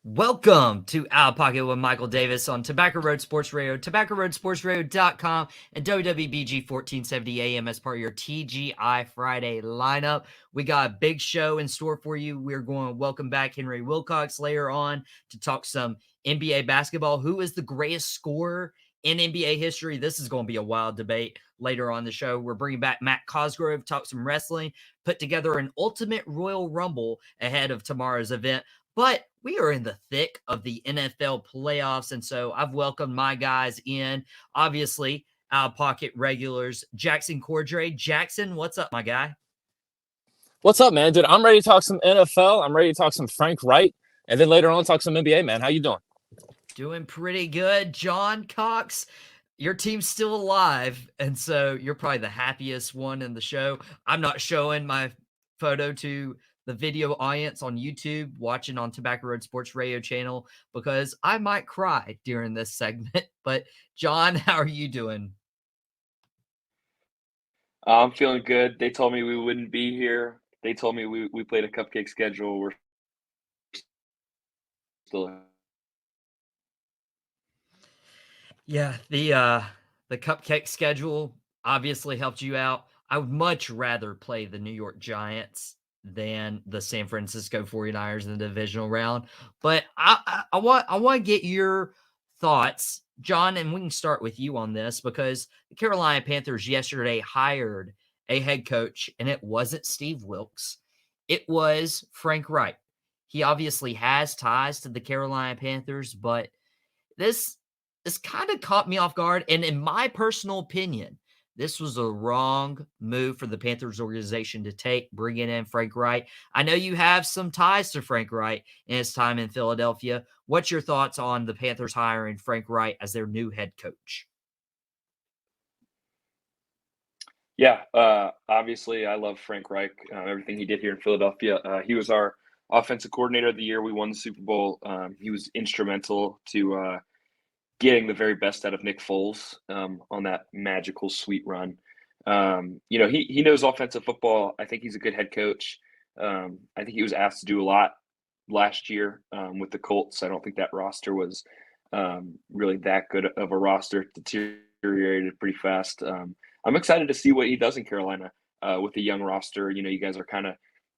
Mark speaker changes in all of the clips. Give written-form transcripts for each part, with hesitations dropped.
Speaker 1: Welcome to Outta Pocket with Michael Davis on Tobacco Road Sports Radio, tobaccoroadsportsradio.com, and WWBG 1470 AM as part of your TGI Friday lineup. We got a big show in store for you. We're going to welcome back Henry Wilcox later on to talk some NBA basketball. Who is the greatest scorer in NBA history? This is going to be a wild debate later on the show. We're bringing back Matt Cosgrove, talk some wrestling, put together an ultimate Royal Rumble ahead of tomorrow's event. But we are in the thick of the NFL playoffs, and so I've welcomed my guys in. Obviously, Out of Pocket regulars, Jackson Cordray. Jackson, what's up, my guy?
Speaker 2: What's up, man? Dude, I'm ready to talk some NFL. I'm ready to talk some Frank Wright, and then later on talk some NBA, man. How you doing?
Speaker 1: Doing pretty good. John Cox, your team's still alive, and so you're probably the happiest one in the show. I'm not showing my photo to the video audience on YouTube watching on Tobacco Road Sports Radio channel because I might cry during this segment. But John, how are you doing?
Speaker 3: I'm feeling good. They told me we wouldn't be here. They told me we played a cupcake schedule. We're still
Speaker 1: Yeah, the cupcake schedule obviously helped you out. I would much rather play the New York Giants than the San Francisco 49ers in the divisional round. But I want to get your thoughts, John, and we can start with you on this because the Carolina Panthers yesterday hired a head coach, and it wasn't Steve Wilkes. It was Frank Wright. He obviously has ties to the Carolina Panthers, but this kind of caught me off guard. And in my personal opinion, this was a wrong move for the Panthers organization to take, bringing in Frank Wright. I know you have some ties to Frank Wright in his time in Philadelphia. What's your thoughts on the Panthers hiring Frank Wright as their new head coach?
Speaker 3: Yeah, obviously I love Frank Reich, everything he did here in Philadelphia. He was our offensive coordinator of the year. We won the Super Bowl. He was instrumental to getting the very best out of Nick Foles on that magical sweet run. He knows offensive football. I think he's a good head coach. I think he was asked to do a lot last year with the Colts. I don't think that roster was really that good of a roster. It deteriorated pretty fast. I'm excited to see what he does in Carolina with the young roster. You guys are kind of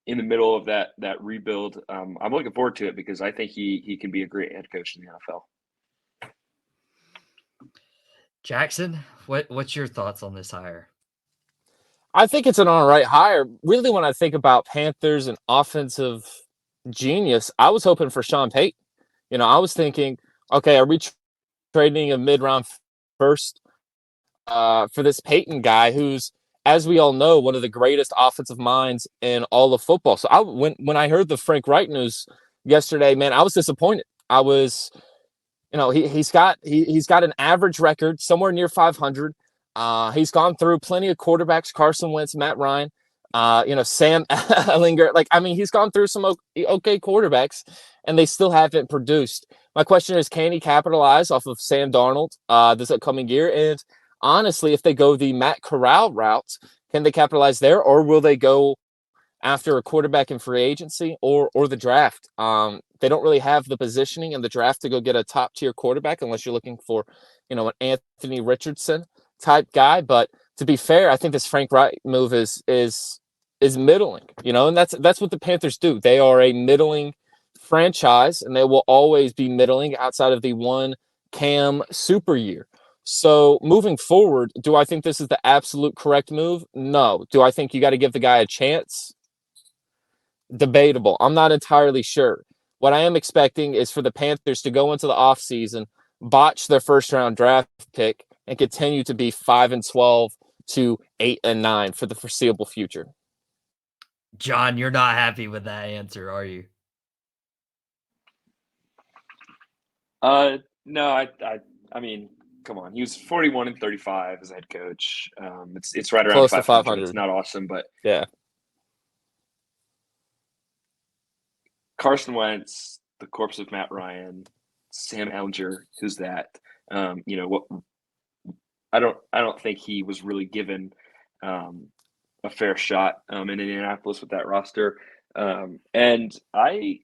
Speaker 3: in the middle of that rebuild. I'm looking forward to it because I think he can be a great head coach in the NFL.
Speaker 1: Jackson, what's your thoughts on this hire?
Speaker 2: I think it's an all right hire. Really, when I think about Panthers and offensive genius, I was hoping for Sean Payton. I was thinking, okay, are we trading a mid-round first for this Payton guy who's, as we all know, one of the greatest offensive minds in all of football. So when I heard the Frank Wright news yesterday, man, I was disappointed. I was, he's got an average record somewhere near 500. He's gone through plenty of quarterbacks: Carson Wentz, Matt Ryan, Sam Ehlinger. He's gone through some okay quarterbacks, and they still haven't produced. My question is, can he capitalize off of Sam Darnold this upcoming year? And honestly, if they go the Matt Corral route, can they capitalize there, or will they go after a quarterback in free agency or the draft? They don't really have the positioning in the draft to go get a top tier quarterback unless you're looking for, an Anthony Richardson type guy. But to be fair, I think this Frank Wright move is middling, and that's what the Panthers do. They are a middling franchise, and they will always be middling outside of the one Cam super year. So moving forward, do I think this is the absolute correct move? No. Do I think you got to give the guy a chance? Debatable. I'm not entirely sure. What I am expecting is for the Panthers to go into the offseason, botch their first round draft pick, and continue to be 5-12 to 8-9 for the foreseeable future.
Speaker 1: John, you're not happy with that answer, are you?
Speaker 3: No, I mean, come on. He was 41-35 as head coach. It's right around
Speaker 2: Close
Speaker 3: 500.
Speaker 2: to 500.
Speaker 3: It's not awesome, but
Speaker 2: yeah.
Speaker 3: Carson Wentz, the corpse of Matt Ryan, Sam Ehlinger, who's that? What? I don't think he was really given a fair shot in Indianapolis with that roster. And I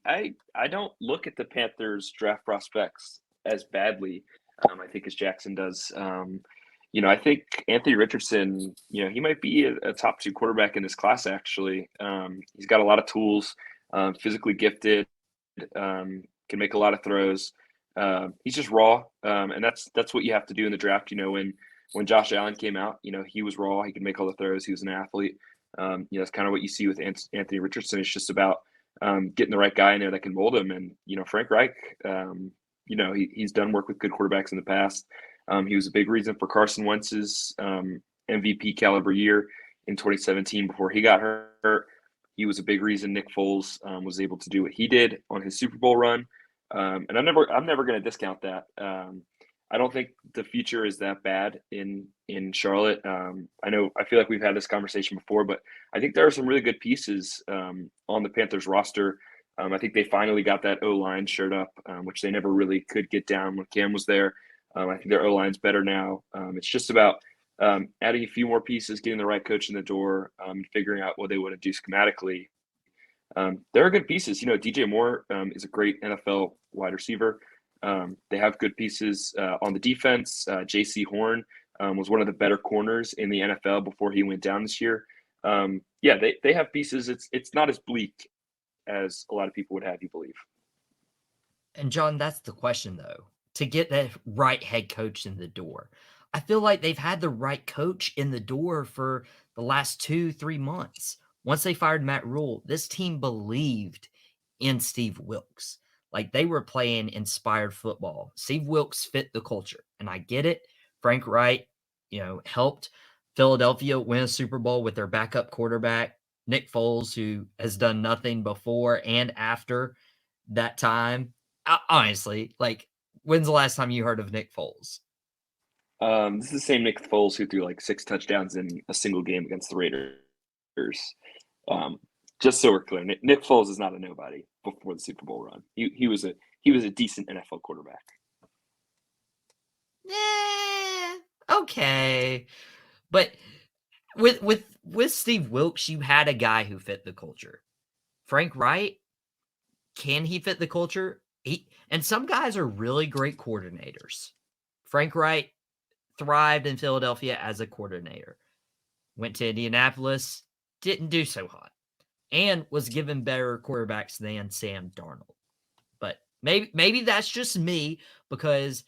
Speaker 3: don't look at the Panthers draft prospects as badly. I think as Jackson does. I think Anthony Richardson, he might be a top 2 quarterback in this class, actually. He's got a lot of tools, physically gifted, can make a lot of throws. He's just raw. And that's what you have to do in the draft. When Josh Allen came out, he was raw. He could make all the throws. He was an athlete. That's kind of what you see with Anthony Richardson. It's just about getting the right guy in there that can mold him. And, Frank Reich, he's done work with good quarterbacks in the past. He was a big reason for Carson Wentz's MVP caliber year in 2017 before he got hurt. He was a big reason Nick Foles was able to do what he did on his Super Bowl run. And I'm never going to discount that. I don't think the future is that bad in Charlotte. I feel like we've had this conversation before, but I think there are some really good pieces on the Panthers roster. I think they finally got that O-line shirt up, which they never really could get down when Cam was there. I think their O-line's better now. It's just about adding a few more pieces, getting the right coach in the door, figuring out what they want to do schematically. There are good pieces. DJ Moore is a great NFL wide receiver. They have good pieces on the defense. J.C. Horn was one of the better corners in the NFL before he went down this year. They have pieces. It's not as bleak as a lot of people would have you believe.
Speaker 1: And John, that's the question, though. To get that right head coach in the door, I feel like they've had the right coach in the door for the last 2-3 months. Once they fired Matt Rule, this team believed in Steve Wilks. Like, they were playing inspired football. Steve Wilks fit the culture, and I get it. Frank Reich, helped Philadelphia win a Super Bowl with their backup quarterback, Nick Foles, who has done nothing before and after that time. Honestly, when's the last time you heard of Nick Foles?
Speaker 3: This is the same Nick Foles who threw 6 touchdowns in a single game against the Raiders. Just so we're clear, Nick Foles is not a nobody before the Super Bowl run. He was a decent NFL quarterback.
Speaker 1: Yeah, okay, but with Steve Wilks, you had a guy who fit the culture. Frank Reich, can he fit the culture? And some guys are really great coordinators. Frank Reich thrived in Philadelphia as a coordinator. Went to Indianapolis, didn't do so hot, and was given better quarterbacks than Sam Darnold. But maybe that's just me, because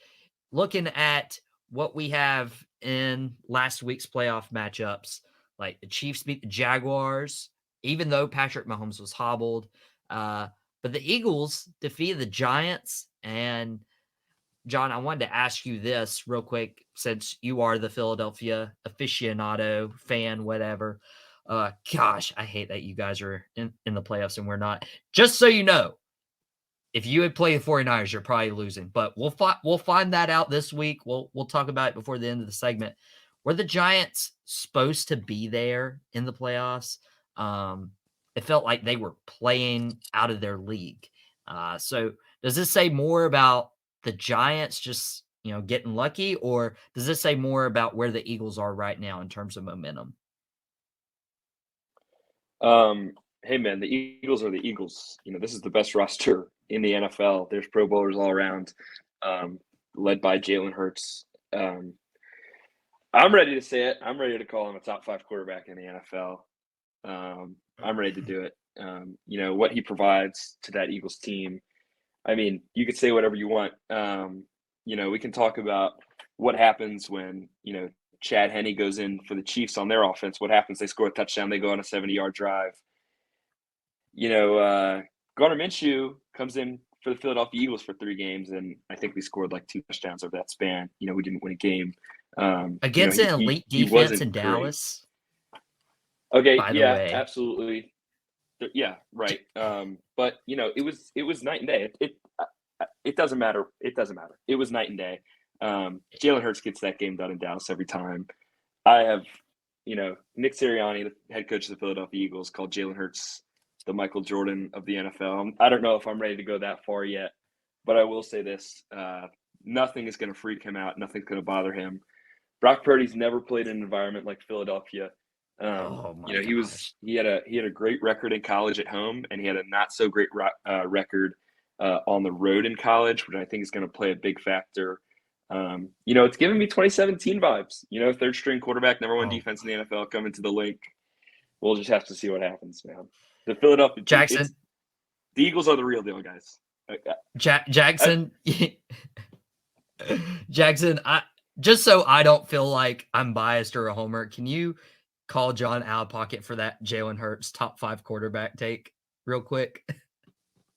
Speaker 1: looking at what we have in last week's playoff matchups, like the Chiefs beat the Jaguars, even though Patrick Mahomes was hobbled. But the Eagles defeated the Giants. And John, I wanted to ask you this real quick, since you are the Philadelphia aficionado, fan, whatever. Gosh, I hate that you guys are in the playoffs and we're not. Just so you know, if you had played the 49ers, you're probably losing. But we'll find that out this week. We'll talk about it before the end of the segment. Were the Giants supposed to be there in the playoffs? It felt like they were playing out of their league. So does this say more about the Giants just, getting lucky, or does this say more about where the Eagles are right now in terms of momentum?
Speaker 3: Hey man, the Eagles are the Eagles. This is the best roster in the NFL. There's Pro Bowlers all around, led by Jalen Hurts. I'm ready to say it. I'm ready to call him a top 5 quarterback in the NFL. I'm ready to do it. What he provides to that Eagles team. I mean, you could say whatever you want. We can talk about what happens when, Chad Henne goes in for the Chiefs on their offense. What happens? They score a touchdown. They go on a 70-yard drive. Gardner Minshew comes in for the Philadelphia Eagles for 3 games, and I think we scored 2 touchdowns over that span. We didn't win a game.
Speaker 1: Against an elite defense in Dallas.
Speaker 3: Okay,
Speaker 1: by the way.
Speaker 3: Absolutely. Yeah, right. But it was night and day. It doesn't matter. It doesn't matter. It was night and day. Jalen Hurts gets that game done in Dallas every time. I have, Nick Sirianni, the head coach of the Philadelphia Eagles, called Jalen Hurts the Michael Jordan of the NFL. I don't know if I'm ready to go that far yet, but I will say this: nothing is going to freak him out. Nothing's going to bother him. Brock Purdy's never played in an environment like Philadelphia.
Speaker 1: Oh my
Speaker 3: You know,
Speaker 1: gosh.
Speaker 3: he had a great record in college at home, and he had a not so great record on the road in college, which I think is going to play a big factor. You know, it's giving me 2017 vibes. You know, third string quarterback, number one
Speaker 1: Oh,
Speaker 3: defense in the NFL coming to the link. We'll just have to see what happens, man. The Philadelphia, it's
Speaker 1: Jackson,
Speaker 3: the Eagles are the real deal, guys. I,
Speaker 1: Jackson, Jackson. I just so I don't feel like I'm biased or a homer. Can you call John Outta Pocket for that Jalen Hurts top 5 quarterback take real quick?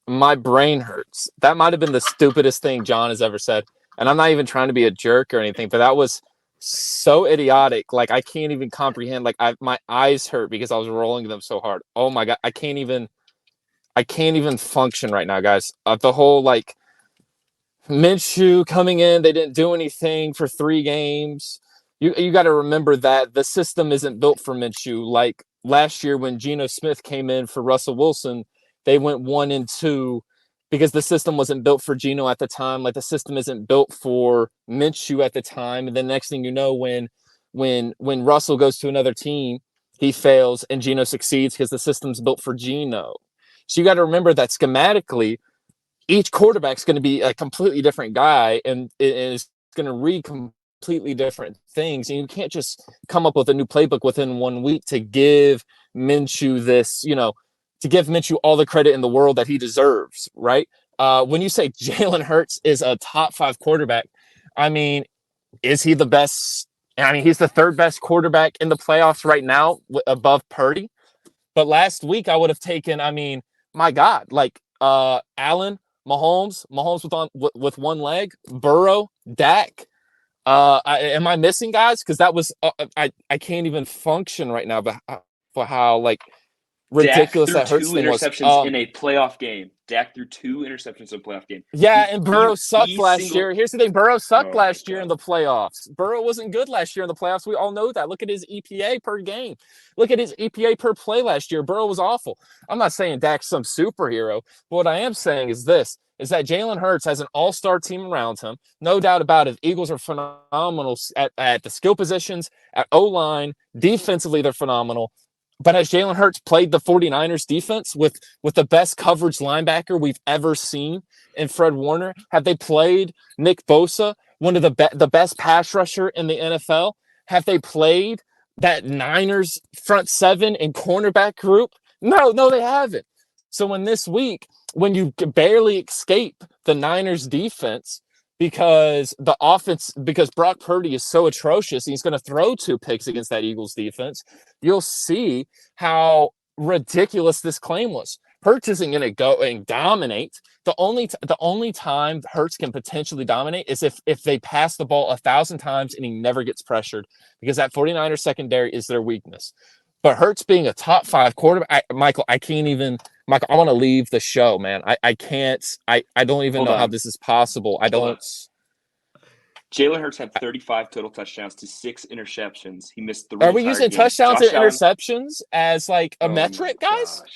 Speaker 2: My brain hurts. That might have been the stupidest thing John has ever said. And I'm not even trying to be a jerk or anything, but that was so idiotic. Like I can't even comprehend. Like my eyes hurt because I was rolling them so hard. Oh my God. I can't even function right now, guys. The whole like Minshew coming in, they didn't do anything for 3 games. You got to remember that the system isn't built for Minshew. Like last year when Geno Smith came in for Russell Wilson, they went 1-2 because the system wasn't built for Geno at the time. Like the system isn't built for Minshew at the time. And the next thing you know, when Russell goes to another team, he fails and Geno succeeds because the system's built for Geno. So you got to remember that schematically, each quarterback's going to be a completely different guy and is going to read completely different things. And you can't just come up with a new playbook within 1 week to give Minshew this, to give Minshew all the credit in the world that he deserves, right? When you say Jalen Hurts is a top 5 quarterback, I mean, is he the best? I mean, he's the 3rd best quarterback in the playoffs right now above Purdy. But last week I would have taken, I mean, my God, like Allen, Mahomes with one leg, Burrow, Dak. Am I missing guys? Because that was I can't even function right now. But for how like
Speaker 3: Dak
Speaker 2: ridiculous
Speaker 3: threw
Speaker 2: that Hurts
Speaker 3: 2
Speaker 2: thing was.
Speaker 3: interceptions in a playoff game. Dak threw 2 interceptions in a playoff game.
Speaker 2: Yeah, and Burrow sucked last
Speaker 3: Single.
Speaker 2: year. Here's the thing: Burrow sucked
Speaker 3: Oh my
Speaker 2: last year in
Speaker 3: God.
Speaker 2: the playoffs. Burrow wasn't good last year in the playoffs. We all know that. Look at his EPA per game. Look at his EPA per play last year. Burrow was awful. I'm not saying Dak's some superhero, but what I am saying is this: is that Jalen Hurts has an all-star team around him. No doubt about it. The Eagles are phenomenal at the skill positions, at O-line, defensively they're phenomenal. But has Jalen Hurts played the 49ers defense with the best coverage linebacker we've ever seen in Fred Warner? Have they played Nick Bosa, one of the best pass rusher in the NFL? Have they played that Niners front 7 and cornerback group? No, they haven't. So in this week, when you barely escape the Niners defense because Brock Purdy is so atrocious, he's going to throw 2 picks against that Eagles defense, you'll see how ridiculous this claim was. Hurts isn't going to go and dominate. The only time Hurts can potentially dominate is if they pass the ball 1,000 times and he never gets pressured, because that 49ers secondary is their weakness. But Hurts being a top 5 quarterback, Michael, I want to leave the show, man. I can't. I don't even know how this is possible. I don't.
Speaker 3: Jalen Hurts had 35 total touchdowns to 6 interceptions. He missed 3
Speaker 2: Are we
Speaker 3: entire
Speaker 2: using
Speaker 3: games.
Speaker 2: touchdowns
Speaker 3: Josh
Speaker 2: and interceptions as like a metric, guys?
Speaker 3: Gosh.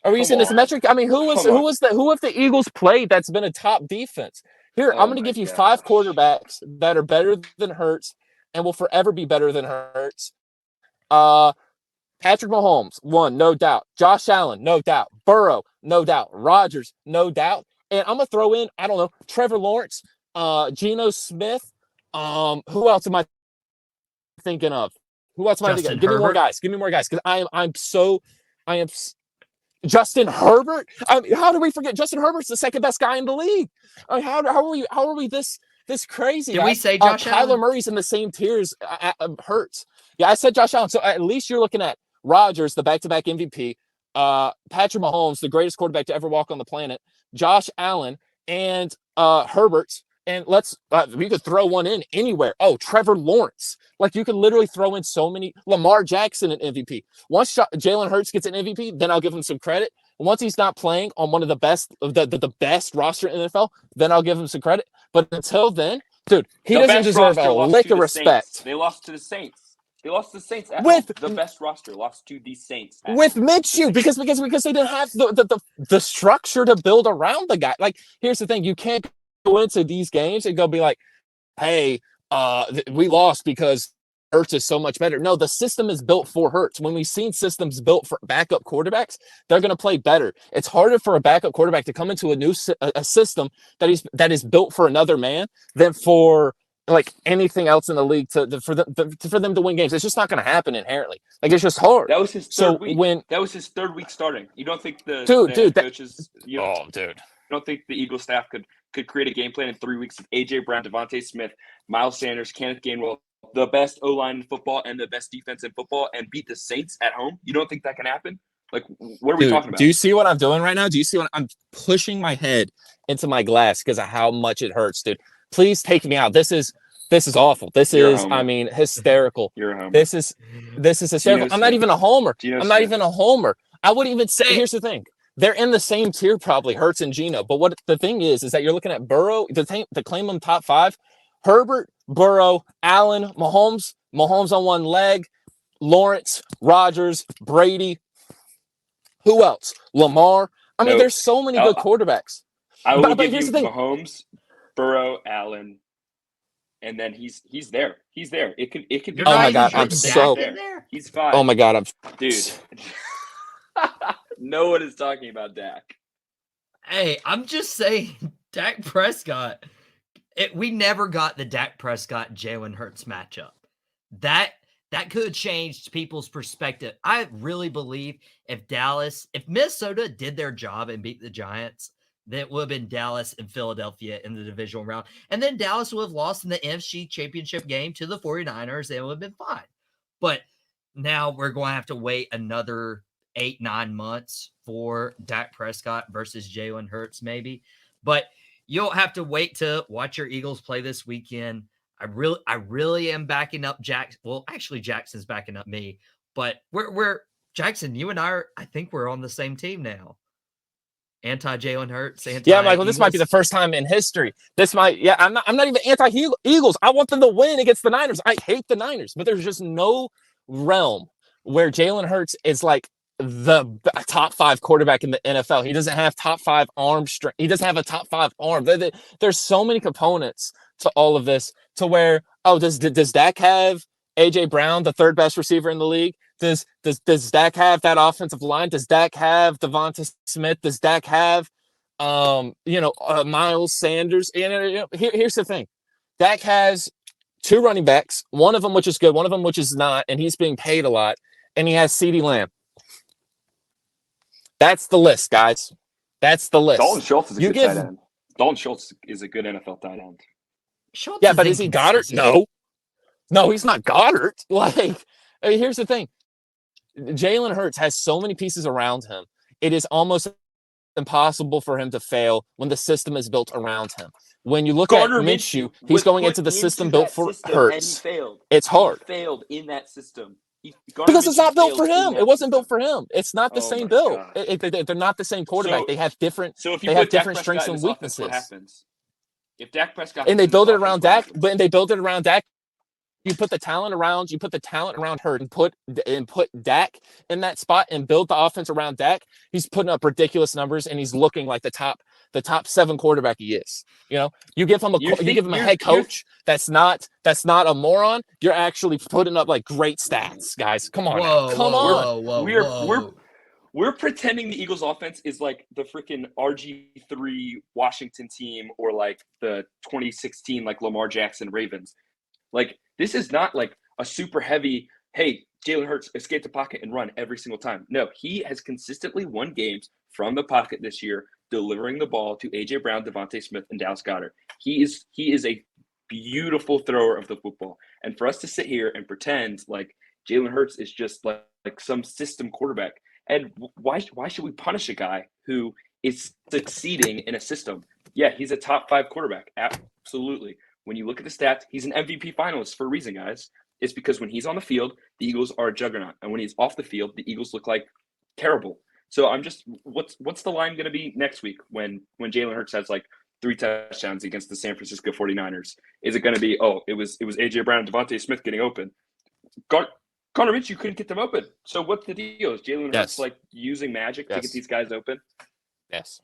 Speaker 2: Are we using this metric? I mean, who have the Eagles played that's been a top defense? Here, I'm going to give you 5 quarterbacks that are better than Hurts and will forever be better than Hurts. Patrick Mahomes, 1, no doubt. Josh Allen, no doubt. Burrow, no doubt. Rodgers, no doubt. And I'm going to throw in, I don't know, Trevor Lawrence, Geno Smith. Who else am I thinking of?
Speaker 1: Justin
Speaker 2: Give me more
Speaker 1: Herbert.
Speaker 2: guys. Because I am Justin Herbert. I mean, how do we forget Justin Herbert's the 2nd best guy in the league? I mean, how are we this crazy?
Speaker 1: Did we say Josh
Speaker 2: Kyler
Speaker 1: Allen?
Speaker 2: Murray's in the same tiers. Hurts. Yeah, I said Josh Allen. So at least you're looking at Rodgers, the back-to-back MVP, Patrick Mahomes, the greatest quarterback to ever walk on the planet, Josh Allen, and Herbert. And we could throw one in anywhere. Oh, Trevor Lawrence. Like you could literally throw in so many. Lamar Jackson, an MVP. Once Jalen Hurts gets an MVP, then I'll give him some credit. Once he's not playing on one of the best, the best roster in the NFL, then I'll give him some credit. But until then, dude, he doesn't deserve a lick of respect.
Speaker 3: They lost to the Saints. They lost to the Saints
Speaker 2: with
Speaker 3: the best roster. Lost to the Saints
Speaker 2: with Minshew because they didn't have the structure to build around the guy. Like here's the thing: you can't go into these games and go be like, "Hey, we lost because Hurts is so much better. No, the system is built for Hurts. When we've seen systems built for backup quarterbacks, they're going to play better. It's harder for a backup quarterback to come into a system that is built for another man than for like anything else in the league for them to win games. It's just not going to happen inherently. Like, it's just hard.
Speaker 3: That was his third week.
Speaker 2: When
Speaker 3: that was his third week starting. You don't think the coaches? You don't think the Eagles staff could create a game plan in 3 weeks of AJ Brown, Devontae Smith, Miles Sanders, Kenneth Gainwell, the best O-line in football and the best defense in football, and beat the Saints at home? You don't think that can happen? Like, what are we talking about?
Speaker 2: Do you see what I'm doing right now? Do you see what I'm pushing my head into my glass because of how much it hurts, dude? Please take me out. This is awful. This is, I mean, hysterical.
Speaker 3: You're a homer.
Speaker 2: This is hysterical. I'm not even a homer. Not even a homer. I wouldn't even say. Here's the thing. They're in the same tier, probably, Hurts and Geno. But what the thing is that you're looking at Burrow, to claim them top 5, Herbert, Burrow, Allen, Mahomes on one leg, Lawrence, Rodgers, Brady. Who else? Lamar. I mean, there's so many good quarterbacks.
Speaker 3: I will give you Mahomes, Burrow, Allen, and then he's there. He's there. It could be.
Speaker 2: Oh my God, I'm so.
Speaker 3: He's fine.
Speaker 2: Oh my God,
Speaker 3: dude. No one is talking about Dak.
Speaker 1: Hey, I'm just saying, Dak Prescott. We never got the Dak Prescott Jalen Hurts matchup. That could have changed people's perspective. I really believe if Minnesota did their job and beat the Giants, then it would have been Dallas and Philadelphia in the divisional round. And then Dallas would have lost in the NFC Championship game to the 49ers. It would have been fine. But now we're going to have to wait another 8-9 months for Dak Prescott versus Jalen Hurts, maybe. But you'll have to wait to watch your Eagles play this weekend. I really am backing up Jackson. Well, actually, Jackson's backing up me. But we're Jackson. You and I think we're on the same team now. Anti-Jalen Hurts.
Speaker 2: Yeah, Michael. This might be the first time in history. I'm not even anti-Eagles. I want them to win against the Niners. I hate the Niners, but there's just no realm where Jalen Hurts is like the top 5 quarterback in the NFL. He doesn't have top 5 arm strength. He doesn't have a top 5 arm. There's so many components to all of this to where, does Dak have AJ Brown, the 3rd best receiver in the league? Does Dak have that offensive line? Does Dak have Devonta Smith? Does Dak have Miles Sanders? Here's the thing. Dak has 2 running backs, one of them which is good, one of them which is not, and he's being paid a lot, and he has CeeDee Lamb. That's the list, guys. That's the list.
Speaker 3: Dalton Schultz is a good tight end. Dalton Schultz is a good NFL tight end.
Speaker 2: Yeah, but is he Goddard? No, he's not Goddard. Like, here's the thing. Jalen Hurts has so many pieces around him. It is almost impossible for him to fail when the system is built around him. When you look at Minshew, he's going into the system built for Hurts. It's hard.
Speaker 3: He failed in that system.
Speaker 2: Because it's not built for him. It wasn't built for him. It's not the same build. They're not the same quarterback. They have different. They have different strengths and weaknesses.
Speaker 3: What happens? If Dak Prescott
Speaker 2: and they build it around Dak, you put the talent around. You put the talent around Hurts and put Dak in that spot and build the offense around Dak. He's putting up ridiculous numbers and he's looking like the top 7 quarterback he is. You give him a head coach that's not a moron. You're actually putting up like great stats, guys. Come on,
Speaker 3: We're pretending the Eagles offense is like the freaking RG3 Washington team or like the 2016 like Lamar Jackson Ravens. Like, this is not like a super heavy, hey, Jalen Hurts escape the pocket and run every single time. No, he has consistently won games from the pocket this year, delivering the ball to AJ Brown, Devontae Smith, and Dallas Goedert. He is a beautiful thrower of the football. And for us to sit here and pretend like Jalen Hurts is just like some system quarterback, and why should we punish a guy who is succeeding in a system? Yeah, he's a top 5 quarterback. Absolutely. When you look at the stats, he's an MVP finalist for a reason, guys. It's because when he's on the field, the Eagles are a juggernaut. And when he's off the field, the Eagles look like terrible. So I'm just, what's the line going to be next week when Jalen Hurts has like 3 touchdowns against the San Francisco 49ers? Is it going to be, it was AJ Brown and Devontae Smith getting open? Connor Mitchell couldn't get them open. So what's the deal? Is Jalen Hurts like using magic to get these guys open?
Speaker 2: Yes.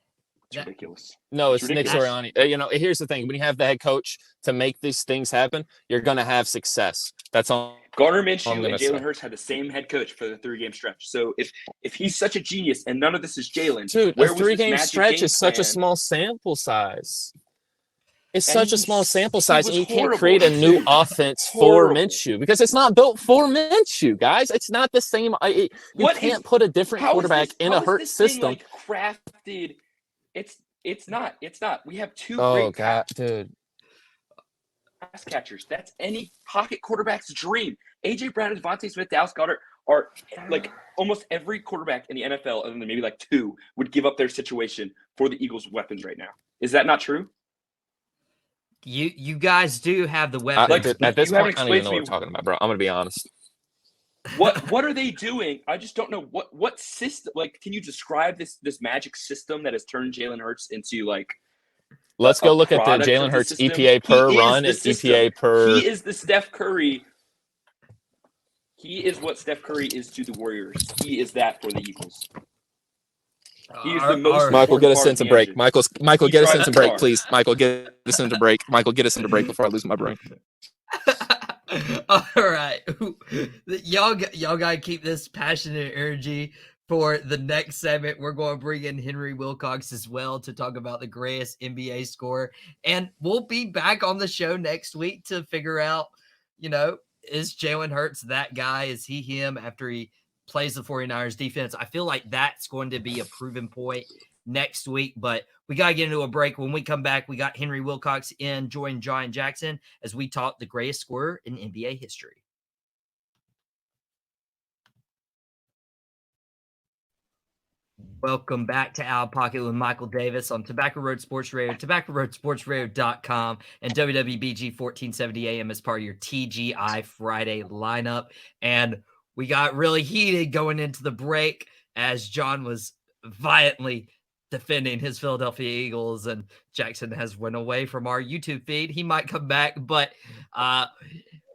Speaker 3: It's ridiculous.
Speaker 2: No, it's Nick Sirianni. Here's the thing. When you have the head coach to make these things happen, you're going to have success. That's all
Speaker 3: Gardner
Speaker 2: I'm
Speaker 3: Minshew
Speaker 2: going
Speaker 3: and
Speaker 2: to say.
Speaker 3: Jalen Hurts had the same head coach for the 3-game stretch. So if he's such a genius and none of this is Jalen,
Speaker 2: Dude, a
Speaker 3: where was this
Speaker 2: 3-game
Speaker 3: magic
Speaker 2: stretch
Speaker 3: game
Speaker 2: is such a
Speaker 3: plan?
Speaker 2: small sample size. It's
Speaker 3: And
Speaker 2: such a small sample
Speaker 3: he
Speaker 2: size,
Speaker 3: was
Speaker 2: and you can't
Speaker 3: horrible,
Speaker 2: create a new
Speaker 3: dude.
Speaker 2: offense for
Speaker 3: Horrible.
Speaker 2: Minshew because it's not built for Minshew, guys. It's not the same. You
Speaker 3: What is
Speaker 2: can't put a different
Speaker 3: how is
Speaker 2: quarterback
Speaker 3: this
Speaker 2: in
Speaker 3: how
Speaker 2: a
Speaker 3: is
Speaker 2: Hurts
Speaker 3: this thing
Speaker 2: system.
Speaker 3: like crafted? It's not. We have two
Speaker 2: Oh,
Speaker 3: great
Speaker 2: God, dude.
Speaker 3: pass catchers. That's any pocket quarterback's dream. AJ Brown and Devontae Smith, Dallas Goedert are like almost every quarterback in the NFL, other than maybe like two, would give up their situation for the Eagles' weapons right now. Is that not true?
Speaker 1: You guys do have the weapons.
Speaker 3: Like,
Speaker 2: At this
Speaker 3: you haven't
Speaker 2: point, I don't even
Speaker 3: explained
Speaker 2: know
Speaker 3: to
Speaker 2: what
Speaker 3: me
Speaker 2: we're talking about, bro. I'm going to be honest.
Speaker 3: what are they doing? I just don't know what system. Like, can you describe this magic system that has turned Jalen Hurts into like
Speaker 2: Let's
Speaker 3: a
Speaker 2: go look at the
Speaker 3: product
Speaker 2: Jalen
Speaker 3: of the
Speaker 2: Hurts
Speaker 3: system?
Speaker 2: EPA per
Speaker 3: He is
Speaker 2: run
Speaker 3: the
Speaker 2: and
Speaker 3: system.
Speaker 2: EPA per.
Speaker 3: He is the Steph Curry. He is what Steph Curry is to the Warriors. He is that for the Eagles. He is the most
Speaker 2: Michael, get
Speaker 3: important
Speaker 2: us
Speaker 3: part of
Speaker 2: into
Speaker 3: the
Speaker 2: break.
Speaker 3: engine.
Speaker 2: Michael,
Speaker 3: He
Speaker 2: get us
Speaker 3: drives
Speaker 2: into
Speaker 3: the
Speaker 2: break,
Speaker 3: car.
Speaker 2: please. Michael, get us into break. Michael, get us into break before I lose my brain.
Speaker 1: All right, y'all gotta keep this passionate energy for the next segment. We're going to bring in Henry Wilcox as well to talk about the greatest NBA scorer, and we'll be back on the show next week to figure out, is Jalen Hurts that guy? Is he him after he plays the 49ers defense? I feel like that's going to be a proven point next week, but we got to get into a break. When we come back, we got Henry Wilcox in, join John Jackson as we talk the greatest scorer in NBA history. Welcome back to Outta Pocket with Michael Davis on Tobacco Road Sports Radio, tobaccoroadsportsradio.com, and WWBG 1470 AM as part of your TGI Friday lineup. And we got really heated going into the break as John was violently defending his Philadelphia Eagles, and Jackson has went away from our YouTube feed. He might come back, but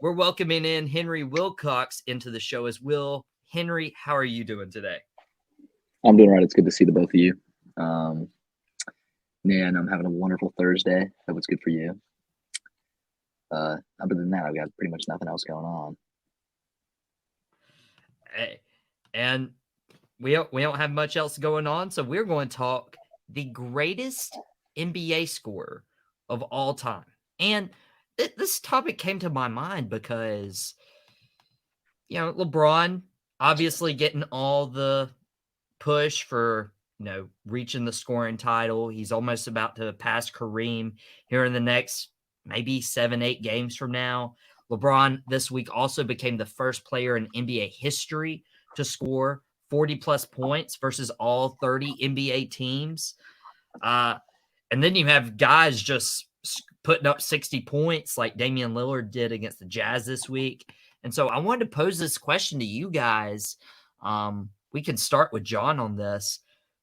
Speaker 1: we're welcoming in Henry Wilcox into the show as well. Henry, how are you doing today?
Speaker 4: I'm doing all right. It's good to see the both of you. Man, I'm having a wonderful Thursday. Hope it's good for you. Other than that, I've got pretty much nothing else going on.
Speaker 1: Hey, and we don't have much else going on, so we're going to talk the greatest NBA scorer of all time. And this topic came to my mind because, LeBron obviously getting all the push for, reaching the scoring title. He's almost about to pass Kareem here in the next maybe 7-8 games from now. LeBron this week also became the first player in NBA history to score 40-plus points versus all 30 NBA teams. And then you have guys just putting up 60 points like Damian Lillard did against the Jazz this week. And so I wanted to pose this question to you guys. We can start with John on this.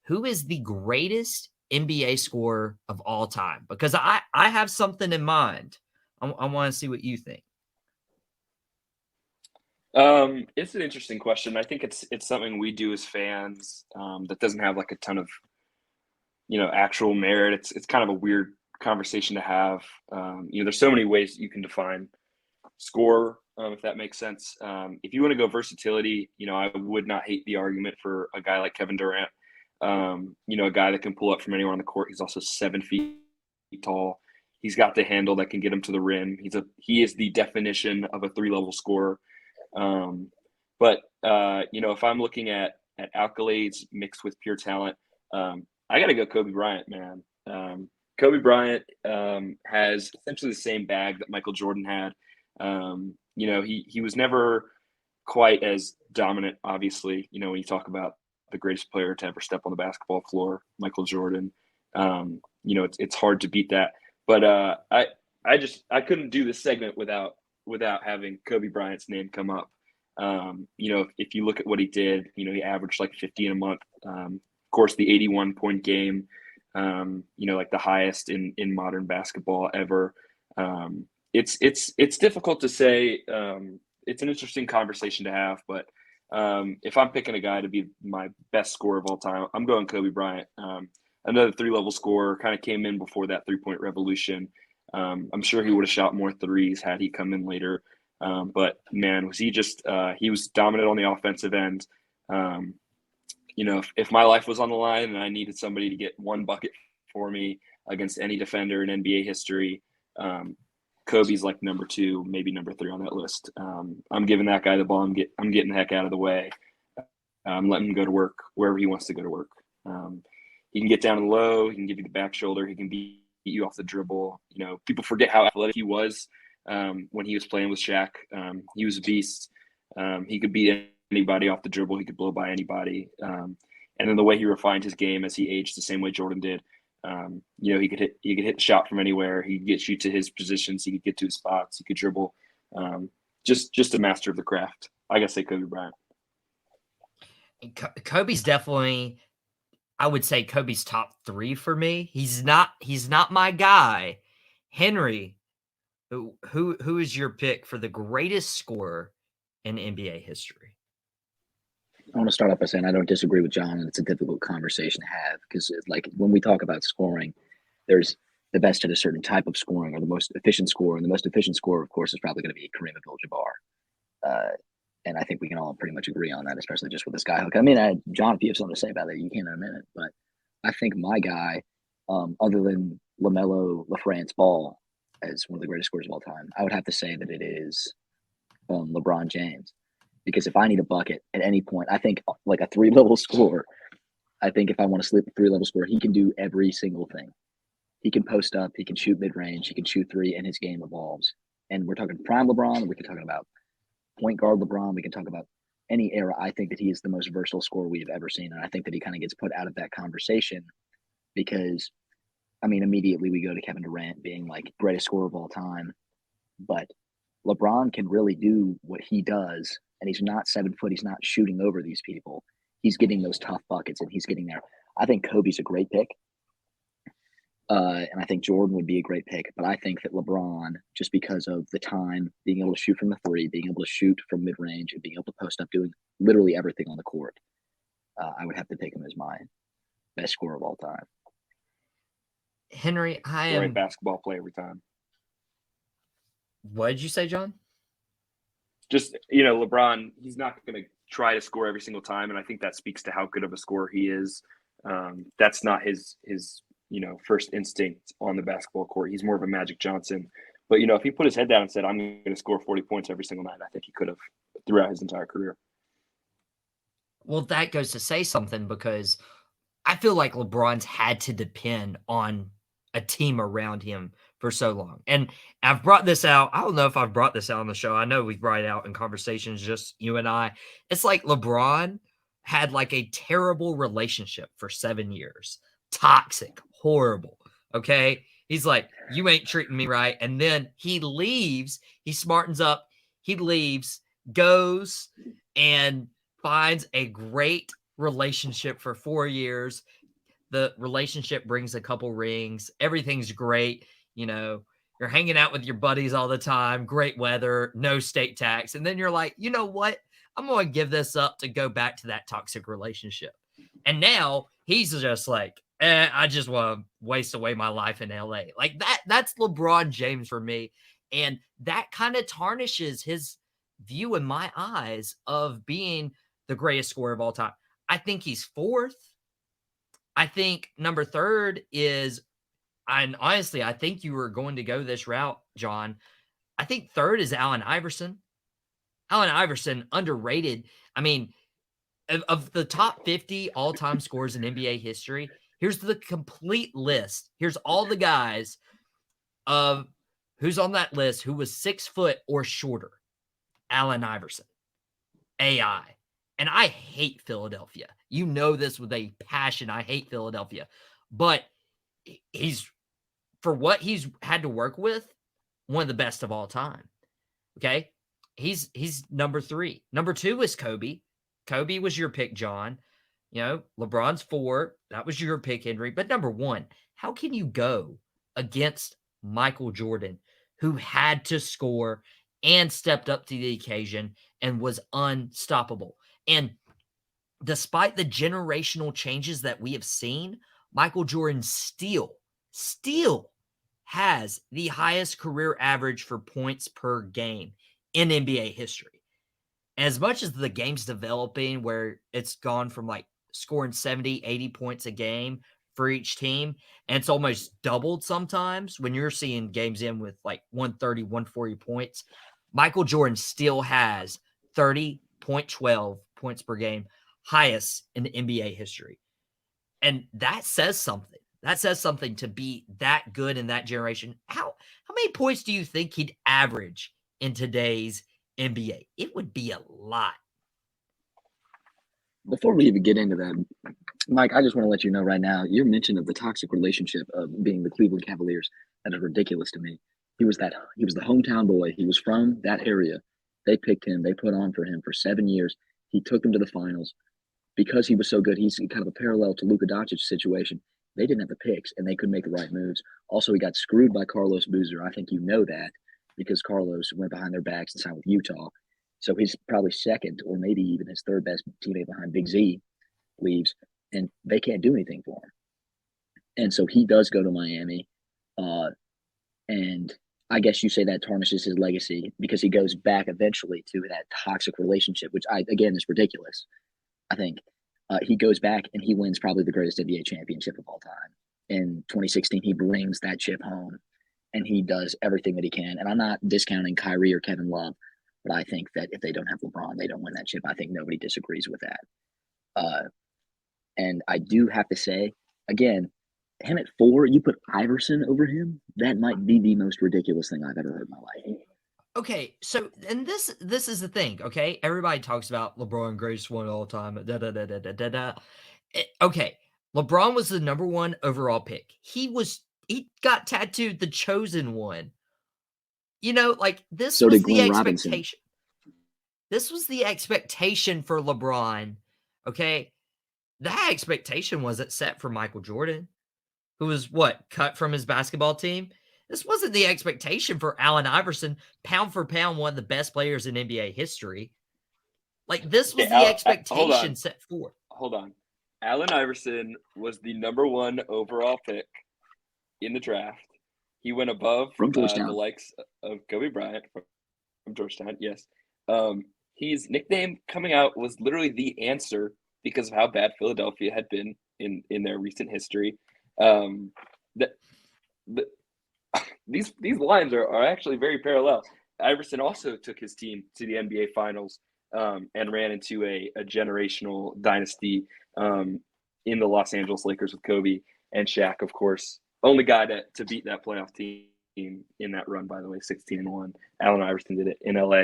Speaker 1: Who is the greatest NBA scorer of all time? Because I have something in mind. I want to see what you think.
Speaker 3: It's an interesting question. I think it's something we do as fans that doesn't have like a ton of actual merit. It's kind of a weird conversation to have. There's so many ways that you can define score, if that makes sense. If you want to go versatility, I would not hate the argument for a guy like Kevin Durant. A guy that can pull up from anywhere on the court. He's also 7 feet tall. He's got the handle that can get him to the rim. He is the definition of a 3-level scorer. But if I'm looking at accolades mixed with pure talent, I got to go Kobe Bryant, man. Kobe Bryant has essentially the same bag that Michael Jordan had. He was never quite as dominant, obviously, when you talk about the greatest player to ever step on the basketball floor, Michael Jordan. It's hard to beat that. But I couldn't do this segment without having Kobe Bryant's name come up. If you look at what he did, he averaged like 50 in a month. Of course, the 81-point game, like the highest in modern basketball ever. It's difficult to say. It's an interesting conversation to have, but if I'm picking a guy to be my best scorer of all time, I'm going Kobe Bryant. Another 3-level scorer, kind of came in before that 3-point revolution. I'm sure he would have shot more threes had he come in later. But man, was he just he was dominant on the offensive end. If my life was on the line and I needed somebody to get one bucket for me against any defender in NBA history, Kobe's like number 2, maybe number 3 on that list. I'm giving that guy the ball. I'm getting the heck out of the way. I'm letting him go to work wherever he wants to go to work. He can get down and low. He can give you the back shoulder. He can beat you off the dribble. People forget how athletic he was when he was playing with Shaq. He was a beast. He could beat anybody off the dribble. He could blow by anybody. And then the way he refined his game as he aged, the same way Jordan did. He could hit the shot from anywhere. He could get you to his positions. He could get to his spots. He could dribble. Just a master of the craft. I gotta say Kobe Bryant.
Speaker 1: Kobe's definitely, I would say Kobe's top 3 for me. He's not my guy. Henry, who is your pick for the greatest scorer in NBA history?
Speaker 4: I want to start off by saying I don't disagree with John, and it's a difficult conversation to have because, like, when we talk about scoring, there's the best at a certain type of scoring or the most efficient scorer, and the most efficient scorer, of course, is probably going to be Kareem Abdul-Jabbar. And I think we can all pretty much agree on that, especially just with this guy. I mean, John, if you have something to say about that, you can in a minute. But I think my guy, other than LaMelo LaFrance Ball as one of the greatest scorers of all time, I would have to say that it is LeBron James. Because if I need a bucket at any point, I think like a 3-level score, I think if I want to slip a 3-level score, he can do every single thing. He can post up, he can shoot mid-range, he can shoot 3, and his game evolves. And we're talking prime LeBron, we can talk about point guard LeBron, we can talk about any era. I think that he is the most versatile scorer we've ever seen. And I think that he kind of gets put out of that conversation because, I mean, immediately we go to Kevin Durant being like greatest scorer of all time. But LeBron can really do what he does. And he's not 7 foot. He's not shooting over these people. He's getting those tough buckets and he's getting there. I think Kobe's a great pick. And I think Jordan would be a great pick. But I think that LeBron, just because of the time, being able to shoot from the 3, being able to shoot from mid-range, and being able to post up, doing literally everything on the court, I would have to pick him as my best scorer of all time.
Speaker 1: Henry, I am...
Speaker 3: Great basketball play every time.
Speaker 1: What did you say, John?
Speaker 3: Just, LeBron, he's not going to try to score every single time. And I think that speaks to how good of a scorer he is. That's not his first instinct on the basketball court. He's more of a Magic Johnson. But, if he put his head down and said, I'm going to score 40 points every single night, I think he could have throughout his entire career.
Speaker 1: Well, that goes to say something because I feel like LeBron's had to depend on a team around him for so long. And I've brought this out. I don't know if I've brought this out on the show. I know we've brought it out in conversations, just you and I. It's like LeBron had like a terrible relationship for 7 years. Toxic, horrible. Okay. He's like, you ain't treating me right. And then he leaves, he smartens up, he leaves, goes and finds a great relationship for 4 years. The relationship brings a couple rings. Everything's great. You're hanging out with your buddies all the time. Great weather, no state tax. And then you're like, you know what? I'm going to give this up to go back to that toxic relationship. And now he's just like, I just want to waste away my life in LA. Like that's LeBron James for me. And that kind of tarnishes his view in my eyes of being the greatest scorer of all time. I think he's 4th. I think number 3rd is, and honestly, I think you were going to go this route, John. I think 3rd is Allen Iverson. Allen Iverson, underrated. I mean, of the top 50 all-time scorers in NBA history, here's the complete list. Here's all the guys of who's on that list who was 6 foot or shorter. Allen Iverson. AI. And I hate Philadelphia. You know this with a passion. I hate Philadelphia. But he's, for what he's had to work with, one of the best of all time. Okay? He's number 3. Number 2 is Kobe. Kobe was your pick, John. LeBron's 4. That was your pick, Henry. But number 1, how can you go against Michael Jordan, who had to score and stepped up to the occasion and was unstoppable? And despite the generational changes that we have seen, Michael Jordan still has the highest career average for points per game in NBA history. As much as the game's developing where it's gone from like scoring 70, 80 points a game for each team, and it's almost doubled sometimes when you're seeing games in with like 130, 140 points, Michael Jordan still has 30.12 points per game, highest in the NBA history. And that says something. That says something to be that good in that generation. How many points do you think he'd average in today's NBA? It would be a lot.
Speaker 4: Before we even get into that, Mike, I just want to let you know right now, your mention of the toxic relationship of being the Cleveland Cavaliers, that is ridiculous to me. He was the hometown boy. He was from that area. They picked him. They put on for him for 7 years. He took them to the finals because he was so good. He's kind of a parallel to Luka Doncic's situation. They didn't have the picks and they couldn't make the right moves. Also, he got screwed by Carlos Boozer. I think you know that because Carlos went behind their backs and signed with Utah. So he's probably second or maybe even his third best teammate behind Big Z leaves, and they can't do anything for him. And so he does go to Miami. And I guess you say that tarnishes his legacy because he goes back eventually to that toxic relationship, which again is ridiculous. I think he goes back and he wins probably the greatest NBA championship of all time. In 2016, he brings that chip home and he does everything that he can. And I'm not discounting Kyrie or Kevin Love, but I think that if they don't have LeBron, they don't win that chip. I think nobody disagrees with that. And I do have to say, again, him at 4, you put Iverson over him. That might be the most ridiculous thing I've ever heard in my life.
Speaker 1: Okay, so and this is the thing. Okay, everybody talks about LeBron greatest one of all time. Okay, LeBron was the number 1 overall pick. He got tattooed the chosen one. You know, like this
Speaker 4: So
Speaker 1: was
Speaker 4: did
Speaker 1: the
Speaker 4: Glenn Robinson.
Speaker 1: expectation. This was the expectation for LeBron. Okay, that expectation wasn't set for Michael Jordan, who was cut from his basketball team. This wasn't the expectation for Allen Iverson, pound for pound, one of the best players in NBA history. Like, this was the expectation set for.
Speaker 3: Hold on. Allen Iverson was the number 1 overall pick in the draft. He went above the likes of Kobe Bryant from Georgetown, yes. His nickname coming out was literally the answer because of how bad Philadelphia had been in their recent history. These lines are actually very parallel. Iverson also took his team to the NBA Finals and ran into a generational dynasty in the Los Angeles Lakers with Kobe and Shaq, of course. Only guy to beat that playoff team in that run, by the way, 16-1. Allen Iverson did it in LA.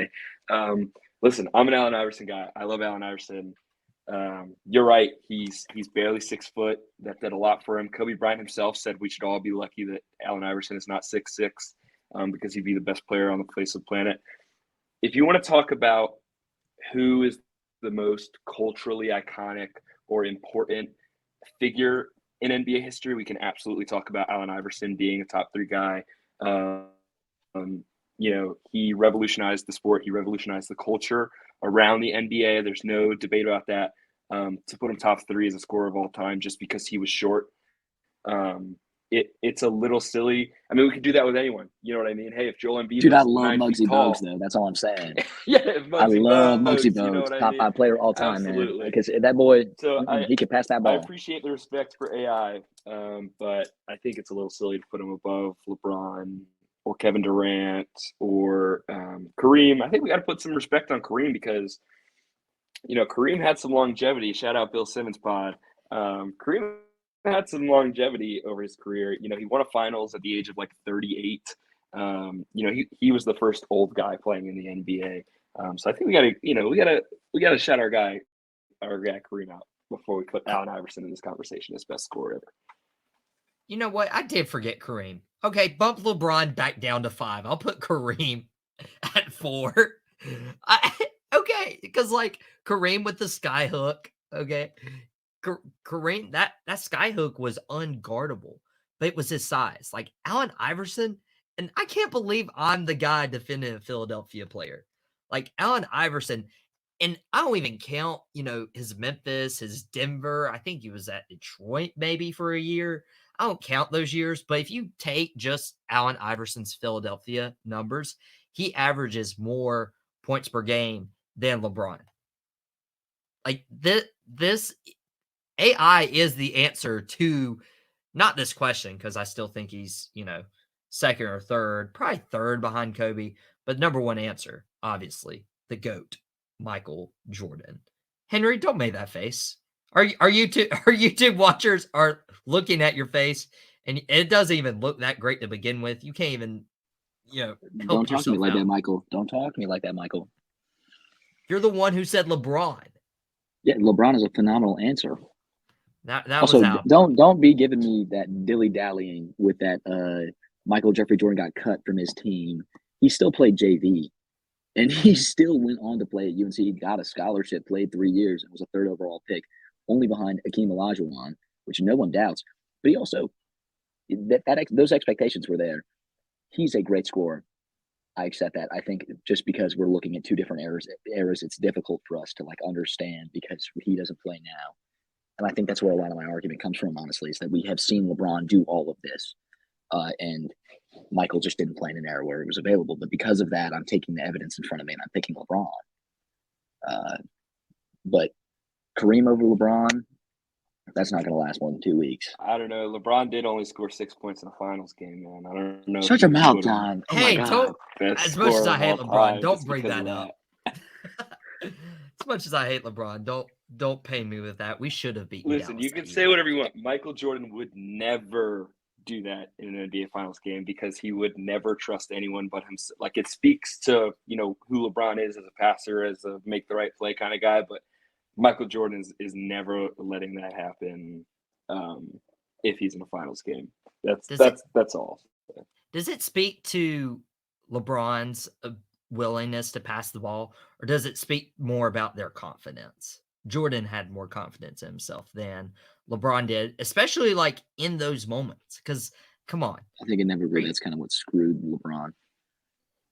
Speaker 3: Listen, I'm an Allen Iverson guy. I love Allen Iverson. You're right. He's barely 6 foot. That did a lot for him. Kobe Bryant himself said we should all be lucky that Allen Iverson is not 6'6", because he'd be the best player on the face of the planet. If you want to talk about who is the most culturally iconic or important figure in NBA history, we can absolutely talk about Allen Iverson being a top 3 guy. He revolutionized the sport. He revolutionized the culture around the NBA. There's no debate about that. To put him top 3 as a scorer of all time just because he was short, it's a little silly. I mean, we could do that with anyone. You know what I mean? Hey, if Joel Embiid,
Speaker 4: dude, I love Muggsy Bogues though. That's all I'm saying.
Speaker 3: Yeah, I
Speaker 4: love Muggsy Bogues, you know top 5 player all time,
Speaker 3: Absolutely.
Speaker 4: Man. Because that boy,
Speaker 3: so
Speaker 4: he could pass that ball.
Speaker 3: I appreciate the respect for AI, but I think it's a little silly to put him above LeBron or Kevin Durant or Kareem. I think we got to put some respect on Kareem because, Kareem had some longevity. Shout out Bill Simmons pod. Kareem had some longevity over his career. He won a finals at the age of 38. He was the first old guy playing in the NBA. So I think we gotta shout our guy Kareem out before we put Allen Iverson in this conversation as best scorer ever.
Speaker 1: You know what? I did forget Kareem. Okay, bump LeBron back down to 5. I'll put Kareem at 4. Okay, because Kareem with the sky hook. Okay, Kareem, that sky hook was unguardable, but it was his size. Allen Iverson, and I can't believe I'm the guy defending a Philadelphia player. Allen Iverson, and I don't even count, his Memphis, his Denver. I think he was at Detroit maybe for a year. I don't count those years, but if you take just Allen Iverson's Philadelphia numbers, he averages more points per game than LeBron. Like this AI is the answer to not this question, because I still think he's, second or third, probably third behind Kobe, but number one answer, obviously, the GOAT, Michael Jordan. Henry, don't make that face. Our YouTube watchers are looking at your face, and it doesn't even look that great to begin with. You can't even, help
Speaker 4: Don't talk to me
Speaker 1: yourself
Speaker 4: like that,
Speaker 1: out.
Speaker 4: Michael. Don't talk to me like that, Michale.
Speaker 1: You're the one who said LeBron.
Speaker 4: Yeah, LeBron is a phenomenal answer.
Speaker 1: That
Speaker 4: Also,
Speaker 1: was out.
Speaker 4: don't be giving me that dilly-dallying with that Michael Jeffrey Jordan got cut from his team. He still played JV, and he still went on to play at UNC. He got a scholarship, played 3 years, and was a third overall pick, only behind Akeem Olajuwon, which no one doubts. But he also those expectations were there. He's a great scorer. I accept that. I think just because we're looking at two different eras, it's difficult for us to understand because he doesn't play now. And I think that's where a lot of my argument comes from, honestly, is that we have seen LeBron do all of this. And Michael just didn't play in an era where it was available. But because of that, I'm taking the evidence in front of me and I'm picking LeBron. But Kareem over LeBron, that's not going to last more than 2 weeks.
Speaker 3: I don't know. LeBron did only score 6 points in a finals game, man. I don't know.
Speaker 4: Such a meltdown. Oh
Speaker 1: Hey,
Speaker 4: my God.
Speaker 1: as much as I hate LeBron, don't bring that up. As much as I hate LeBron, don't pay me with that. We should have beaten.
Speaker 3: Listen, you can say whatever you want. Michael Jordan would never do that in an NBA Finals game because he would never trust anyone but himself. Like, it speaks to who LeBron is as a passer, as a make the right play kind of guy. But Michael Jordan is never letting that happen if he's in a Finals game. That's all.
Speaker 1: Does it speak to LeBron's willingness to pass the ball, or does it speak more about their confidence? Jordan had more confidence in himself than LeBron did, especially in those moments. Because, come on.
Speaker 4: I think it never really, that's kind of what screwed LeBron.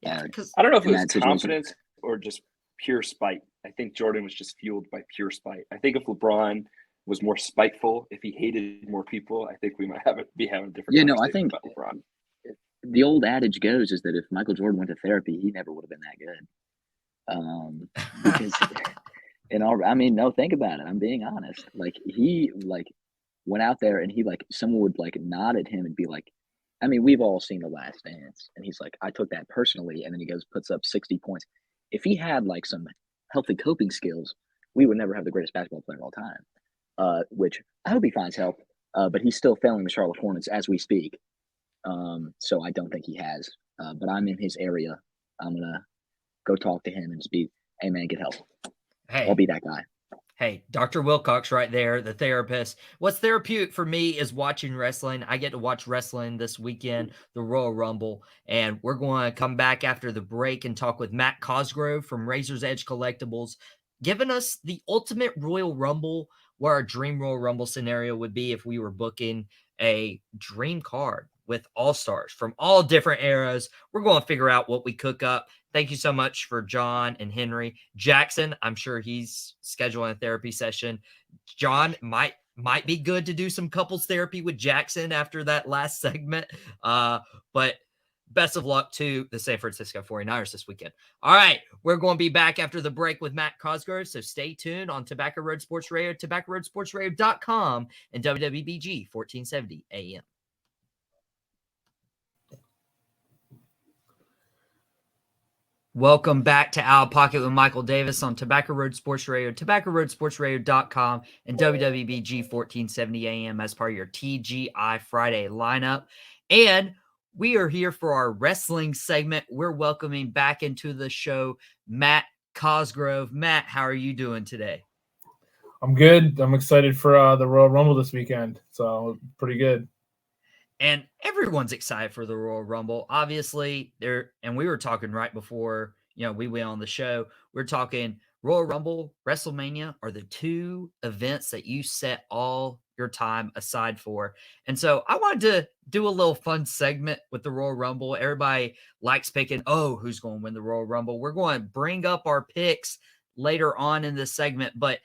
Speaker 1: Yeah, because
Speaker 3: I don't know if it was confidence or just pure spite. I think Jordan was just fueled by pure spite. I think if LeBron was more spiteful, if he hated more people, I think we might be having a different conversation
Speaker 4: I think
Speaker 3: about LeBron.
Speaker 4: The old adage goes is that if Michael Jordan went to therapy, he never would have been that good. Because no, think about it. I'm being honest. He went out there and he someone would nod at him and be like, we've all seen The Last Dance, and he's like, I took that personally, and then he puts up 60 points. If he had some healthy coping skills, we would never have the greatest basketball player of all time. Which I hope he finds help, but he's still failing the Charlotte Hornets as we speak. So I don't think he has. But I'm in his area. I'm gonna go talk to him and just be, hey man, get help.
Speaker 1: Hey,
Speaker 4: I'll be that guy.
Speaker 1: Hey, Dr. Wilcox right there, the therapist. What's therapeutic for me is watching wrestling. I get to watch wrestling this weekend, the Royal Rumble, and we're going to come back after the break and talk with Matt Cosgrove from Razor's Edge Collectibles, giving us the ultimate Royal Rumble, where our dream Royal Rumble scenario would be if we were booking a dream card with all-stars from all different eras. We're going to figure out what we cook up. Thank you so much for John and Henry. Jackson, I'm sure he's scheduling a therapy session. John might be good to do some couples therapy with Jackson after that last segment. But best of luck to the San Francisco 49ers this weekend. All right, we're going to be back after the break with Matt Cosgrove, so stay tuned on Tobacco Road Sports Radio, tobaccoroadsportsradio.com, and WWBG 1470 AM. Welcome back to Outta Pocket with Michael Davis on Tobacco Road Sports Radio, tobaccoroadsportsradio.com, and WWBG 1470 AM as part of your TGI Friday lineup. And we are here for our wrestling segment. We're welcoming back into the show Matt Cosgrove. Matt, how are you doing today?
Speaker 5: I'm good. I'm excited for the Royal Rumble this weekend, so pretty good.
Speaker 1: And everyone's excited for the Royal Rumble. Obviously, and we were talking right before, we went on the show. We're talking Royal Rumble, WrestleMania are the two events that you set all your time aside for. And so I wanted to do a little fun segment with the Royal Rumble. Everybody likes picking, who's going to win the Royal Rumble. We're going to bring up our picks later on in this segment. But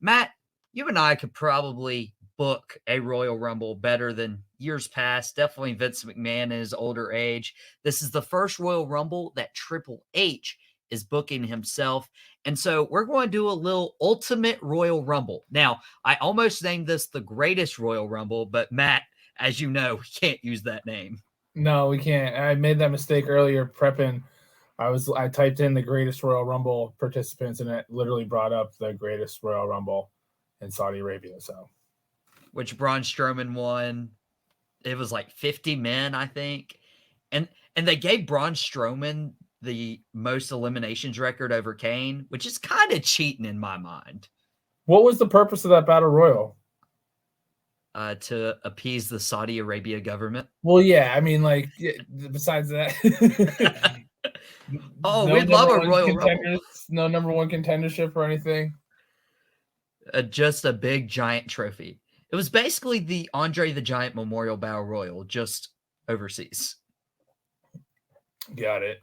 Speaker 1: Matt, you and I could probably book a Royal Rumble better than years past. Definitely Vince McMahon in his older age. This is the first Royal Rumble that Triple H is booking himself. And so we're going to do a little Ultimate Royal Rumble. Now, I almost named this the Greatest Royal Rumble, but Matt, as you know, we can't use that name.
Speaker 5: No, we can't. I made that mistake earlier prepping. I typed in the Greatest Royal Rumble participants, and it literally brought up the Greatest Royal Rumble in Saudi Arabia. So,
Speaker 1: which Braun Strowman won. It was like 50 men, I think. And they gave Braun Strowman the most eliminations record over Kane, which is kind of cheating in my mind.
Speaker 5: What was the purpose of that battle royal?
Speaker 1: To appease the Saudi Arabia government.
Speaker 5: Well, yeah, I mean, like, besides that,
Speaker 1: we'd love a Royal Rumble.
Speaker 5: No number one contendership or anything.
Speaker 1: Just a big giant trophy. It was basically the Andre the Giant Memorial Battle Royal, just overseas.
Speaker 5: Got it.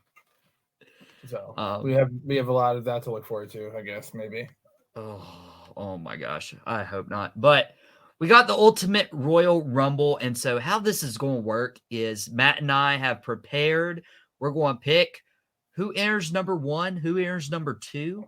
Speaker 5: So we have a lot of that to look forward to, I guess, maybe.
Speaker 1: Oh my gosh. I hope not. But we got the Ultimate Royal Rumble. And so how this is going to work is Matt and I have prepared. We're going to pick who enters number 1, who enters number 2.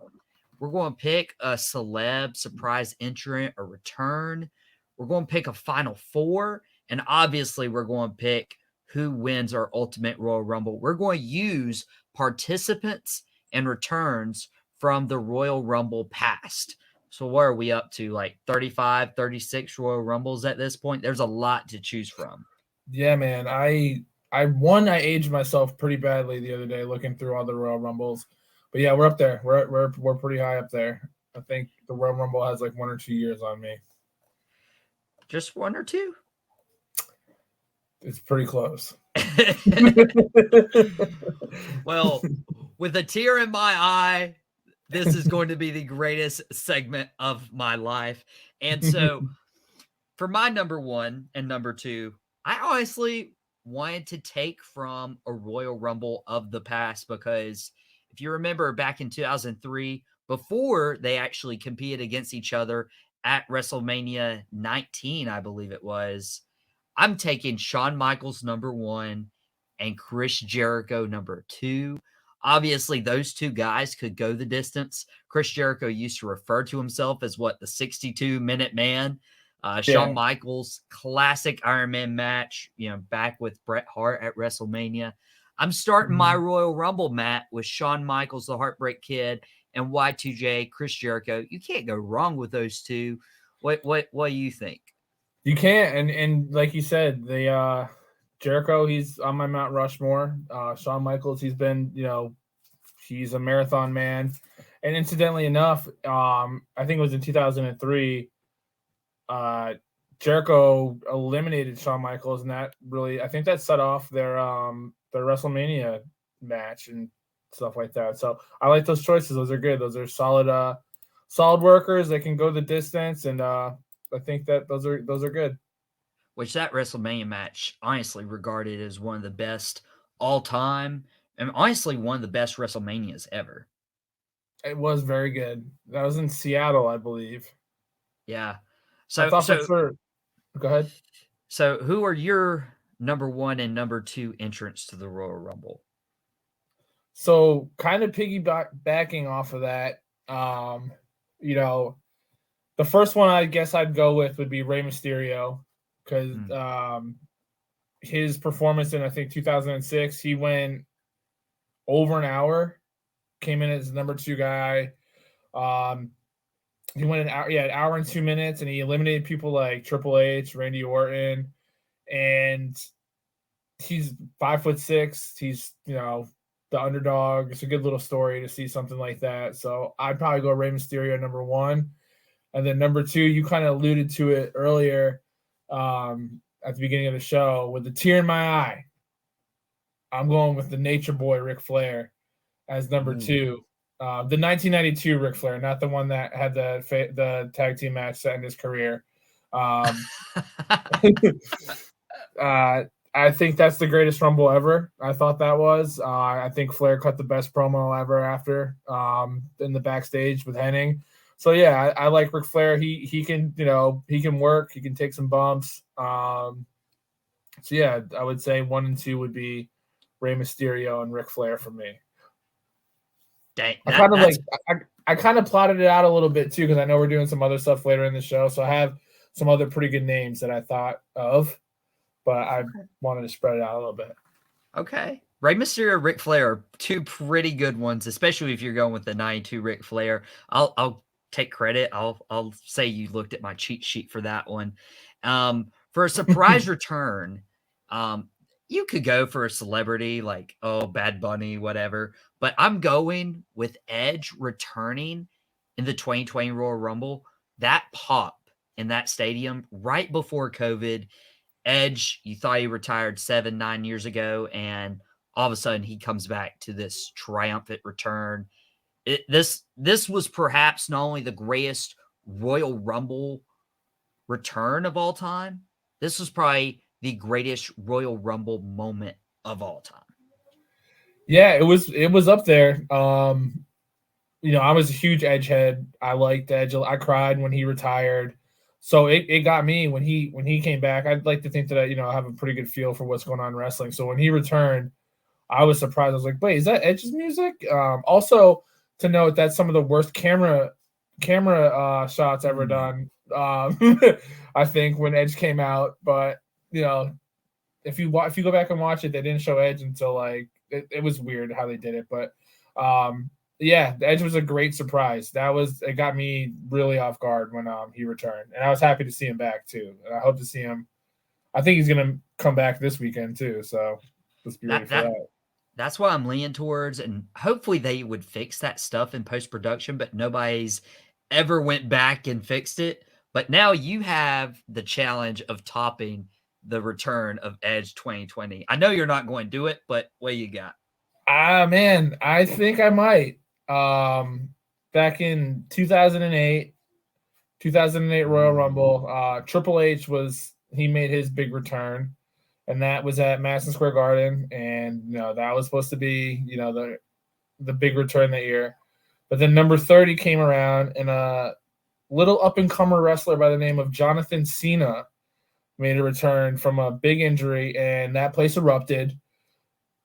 Speaker 1: We're going to pick a celeb, surprise entrant, a return. We're going to pick a final 4. And obviously, we're going to pick who wins our Ultimate Royal Rumble. We're going to use participants and returns from the Royal Rumble past. So what are we up to? Like 35, 36 Royal Rumbles at this point? There's a lot to choose from.
Speaker 5: Yeah, man. I aged myself pretty badly the other day looking through all the Royal Rumbles. But yeah, we're up there. We're pretty high up there. I think the Royal Rumble has like 1 or 2 years on me.
Speaker 1: Just 1 or 2?
Speaker 5: It's pretty close.
Speaker 1: Well, with a tear in my eye, this is going to be the greatest segment of my life. And so for my number 1 and number 2, I honestly wanted to take from a Royal Rumble of the past, because if you remember back in 2003, before they actually competed against each other at WrestleMania 19, I believe it was, I'm taking Shawn Michaels number 1 and Chris Jericho number 2. Obviously, those two guys could go the distance. Chris Jericho used to refer to himself as the 62-minute man. Shawn Michaels, classic Iron Man match, back with Bret Hart at WrestleMania. I'm starting my Royal Rumble, Matt, with Shawn Michaels, the Heartbreak Kid, and Y2J, Chris Jericho. You can't go wrong with those two. What do you think?
Speaker 5: You can't, and like you said, the Jericho, he's on my Mount Rushmore. Shawn Michaels, he's been, he's a marathon man. And incidentally enough, I think it was in 2003, Jericho eliminated Shawn Michaels, and that really, I think that set off their WrestleMania match and stuff like that. So I like those choices. Those are good. Those are solid workers. They can go the distance, and I think that those are good.
Speaker 1: Which that WrestleMania match, honestly, regarded as one of the best all time, and honestly, one of the best WrestleManias ever.
Speaker 5: It was very good. That was in Seattle, I believe.
Speaker 1: Yeah.
Speaker 5: So for sure. Go ahead.
Speaker 1: So who are your number 1 and number 2 entrants to the Royal Rumble?
Speaker 5: So kind of piggybacking off of that, the first one I guess I'd go with would be Rey Mysterio, because his performance in, I think, 2006, he went over an hour, came in as number 2 guy. He went an hour and 2 minutes, and he eliminated people like Triple H, Randy Orton, and he's 5'6". He's, the underdog. It's a good little story to see something like that. So I'd probably go Rey Mysterio number 1. And then number 2, you kind of alluded to it earlier at the beginning of the show, with the tear in my eye. I'm going with the Nature Boy Ric Flair as number 2. The 1992 Ric Flair, not the one that had the tag team match to end his career. I think that's the greatest Rumble ever. I thought that was. I think Flair cut the best promo ever after in the backstage with Hennig. So yeah, I like Ric Flair. He can, he can work. He can take some bumps. So yeah, I would say 1 and 2 would be Rey Mysterio and Ric Flair for me.
Speaker 1: Dang,
Speaker 5: I kind of
Speaker 1: that's
Speaker 5: I kind of plotted it out a little bit too because I know we're doing some other stuff later in the show. So I have some other pretty good names that I thought of, but I wanted to spread it out a little bit.
Speaker 1: okay. Rey Mysterio, Ric Flair are two pretty good ones, especially if you're going with the 92 Ric Flair. I'll take credit. I'll say you looked at my cheat sheet for that one. For a surprise return, you could go for a celebrity like Bad Bunny, whatever. But I'm going with Edge returning in the 2020 Royal Rumble. That pop in that stadium right before COVID. Edge, you thought he retired 7-9 years ago, and all of a sudden he comes back to this triumphant return. This was perhaps not only the greatest Royal Rumble return of all time, this was probably the greatest Royal Rumble moment of all time.
Speaker 5: Yeah, it was up there. I was a huge Edge head. I liked Edge. I cried when he retired. So it got me when he came back. I'd like to think that I have a pretty good feel for what's going on in wrestling. So when he returned, I was surprised. I was like, wait, is that Edge's music? Also to note that's some of the worst camera shots ever done. I think when Edge came out, but if you go back and watch it, they didn't show Edge until it was weird how they did it. But yeah, the Edge was a great surprise. It got me really off guard when he returned, and I was happy to see him back too. And I hope to see him. I think he's gonna come back this weekend too. So let's be ready for that.
Speaker 1: That's what I'm leaning towards, and hopefully they would fix that stuff in post-production, but nobody's ever went back and fixed it. But now you have the challenge of topping the return of Edge 2020. I know you're not going to do it, but what you got?
Speaker 5: Man, I think I might. Back in 2008 Royal Rumble, Triple H made his big return, and that was at Madison Square Garden, and that was supposed to be the big return that year. But then number 30 came around, and a little up-and-comer wrestler by the name of Jonathan Cena made a return from a big injury, and that place erupted.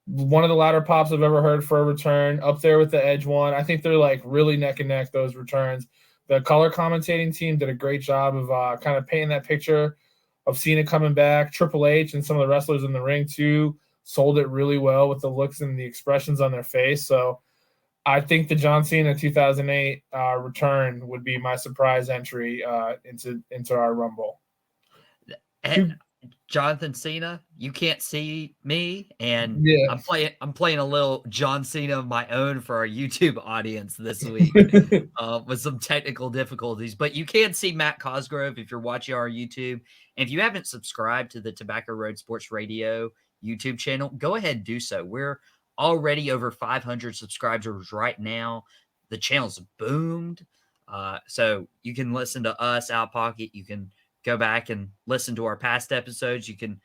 Speaker 5: One of the louder pops I've ever heard for a return, up there with the Edge one. I think they're really neck and neck, those returns. The color commentating team did a great job of kind of painting that picture of Cena coming back. Triple H and some of the wrestlers in the ring too sold it really well with the looks and the expressions on their face. So I think the John Cena 2008 return would be my surprise entry into our Rumble.
Speaker 1: Jonathan Cena, you can't see me, and
Speaker 5: yeah.
Speaker 1: I'm playing a little John Cena of my own for our YouTube audience this week with some technical difficulties. But you can see Matt Cosgrove if you're watching our YouTube. And if you haven't subscribed to the Tobacco Road Sports Radio YouTube channel, go ahead and do so. We're already over 500 subscribers right now. The channel's boomed. So you can listen to us, Outta Pocket. You can go back and listen to our past episodes. You can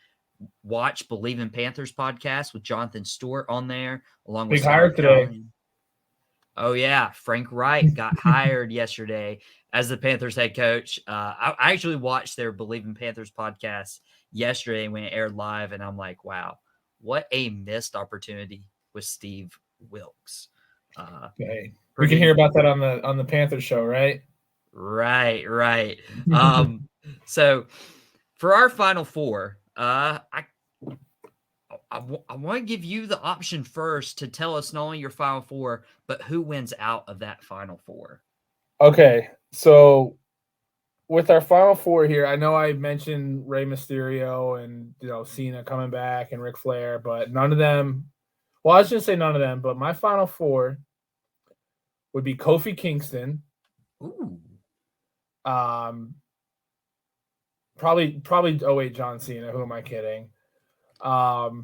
Speaker 1: watch Believe in Panthers podcast with Jonathan Stewart on there, along with
Speaker 5: big hire today.
Speaker 1: Oh yeah, Frank Wright got hired yesterday as the Panthers head coach. I actually watched their Believe in Panthers podcast yesterday when it aired live, and I'm like, wow, what a missed opportunity with Steve Wilkes.
Speaker 5: Okay. We can hear about that on the Panthers show, right?
Speaker 1: Right. So for our final four, I want to give you the option first to tell us not only your final four, but who wins out of that final four.
Speaker 5: Okay, so with our final four here, I know I mentioned Rey Mysterio and Cena coming back and Ric Flair, but none of them. Well, I shouldn't say none of them, but my final four would be Kofi Kingston.
Speaker 1: Ooh.
Speaker 5: Probably 08 John Cena. Who am I kidding? The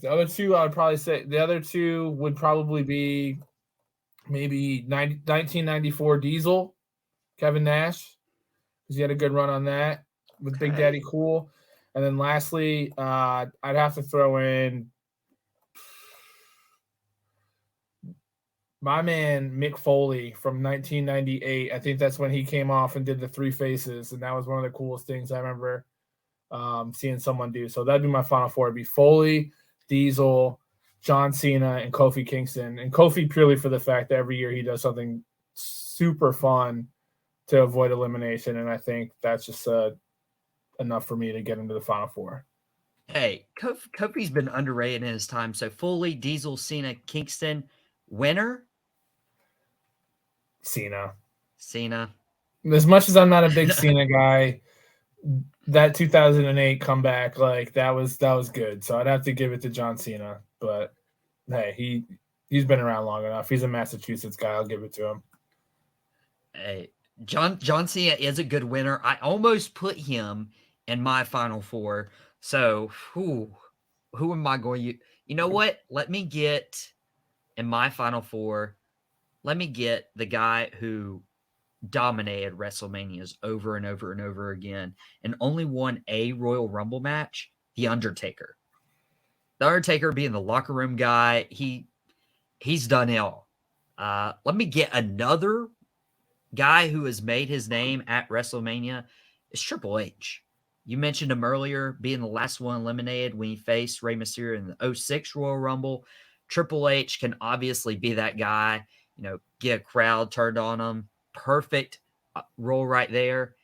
Speaker 5: other two, I would probably say the other two would probably be maybe 1994 Diesel, Kevin Nash, because he had a good run on that with Big Daddy Cool. And then lastly, I'd have to throw in my man Mick Foley from 1998. I think that's when he came off and did the three faces, and that was one of the coolest things I remember seeing someone do. So that'd be my final four. It'd be Foley, Diesel, John Cena, and Kofi Kingston. And Kofi purely for the fact that every year he does something super fun to avoid elimination, and I think that's just enough for me to get into the Final Four.
Speaker 1: Hey, Kofi's been underrated in his time. So Foley, Diesel, Cena, Kingston, winner?
Speaker 5: Cena.
Speaker 1: Cena.
Speaker 5: As much as I'm not a big Cena guy, that 2008 comeback, like that was good. So I'd have to give it to John Cena. But hey, he's been around long enough. He's a Massachusetts guy. I'll give it to him.
Speaker 1: Hey, John Cena is a good winner. I almost put him in my Final Four. So who am I going to? You know what? Let me get in my Final Four. Let me get the guy who dominated WrestleManias over and over and over again and only won a Royal Rumble match, The Undertaker. The Undertaker being the locker room guy, he's done it all. Let me get another guy who has made his name at WrestleMania. It's Triple H. You mentioned him earlier being the last one eliminated when he faced Rey Mysterio in the 06 Royal Rumble. Triple H can obviously be that guy, get a crowd turned on him. Perfect role right there.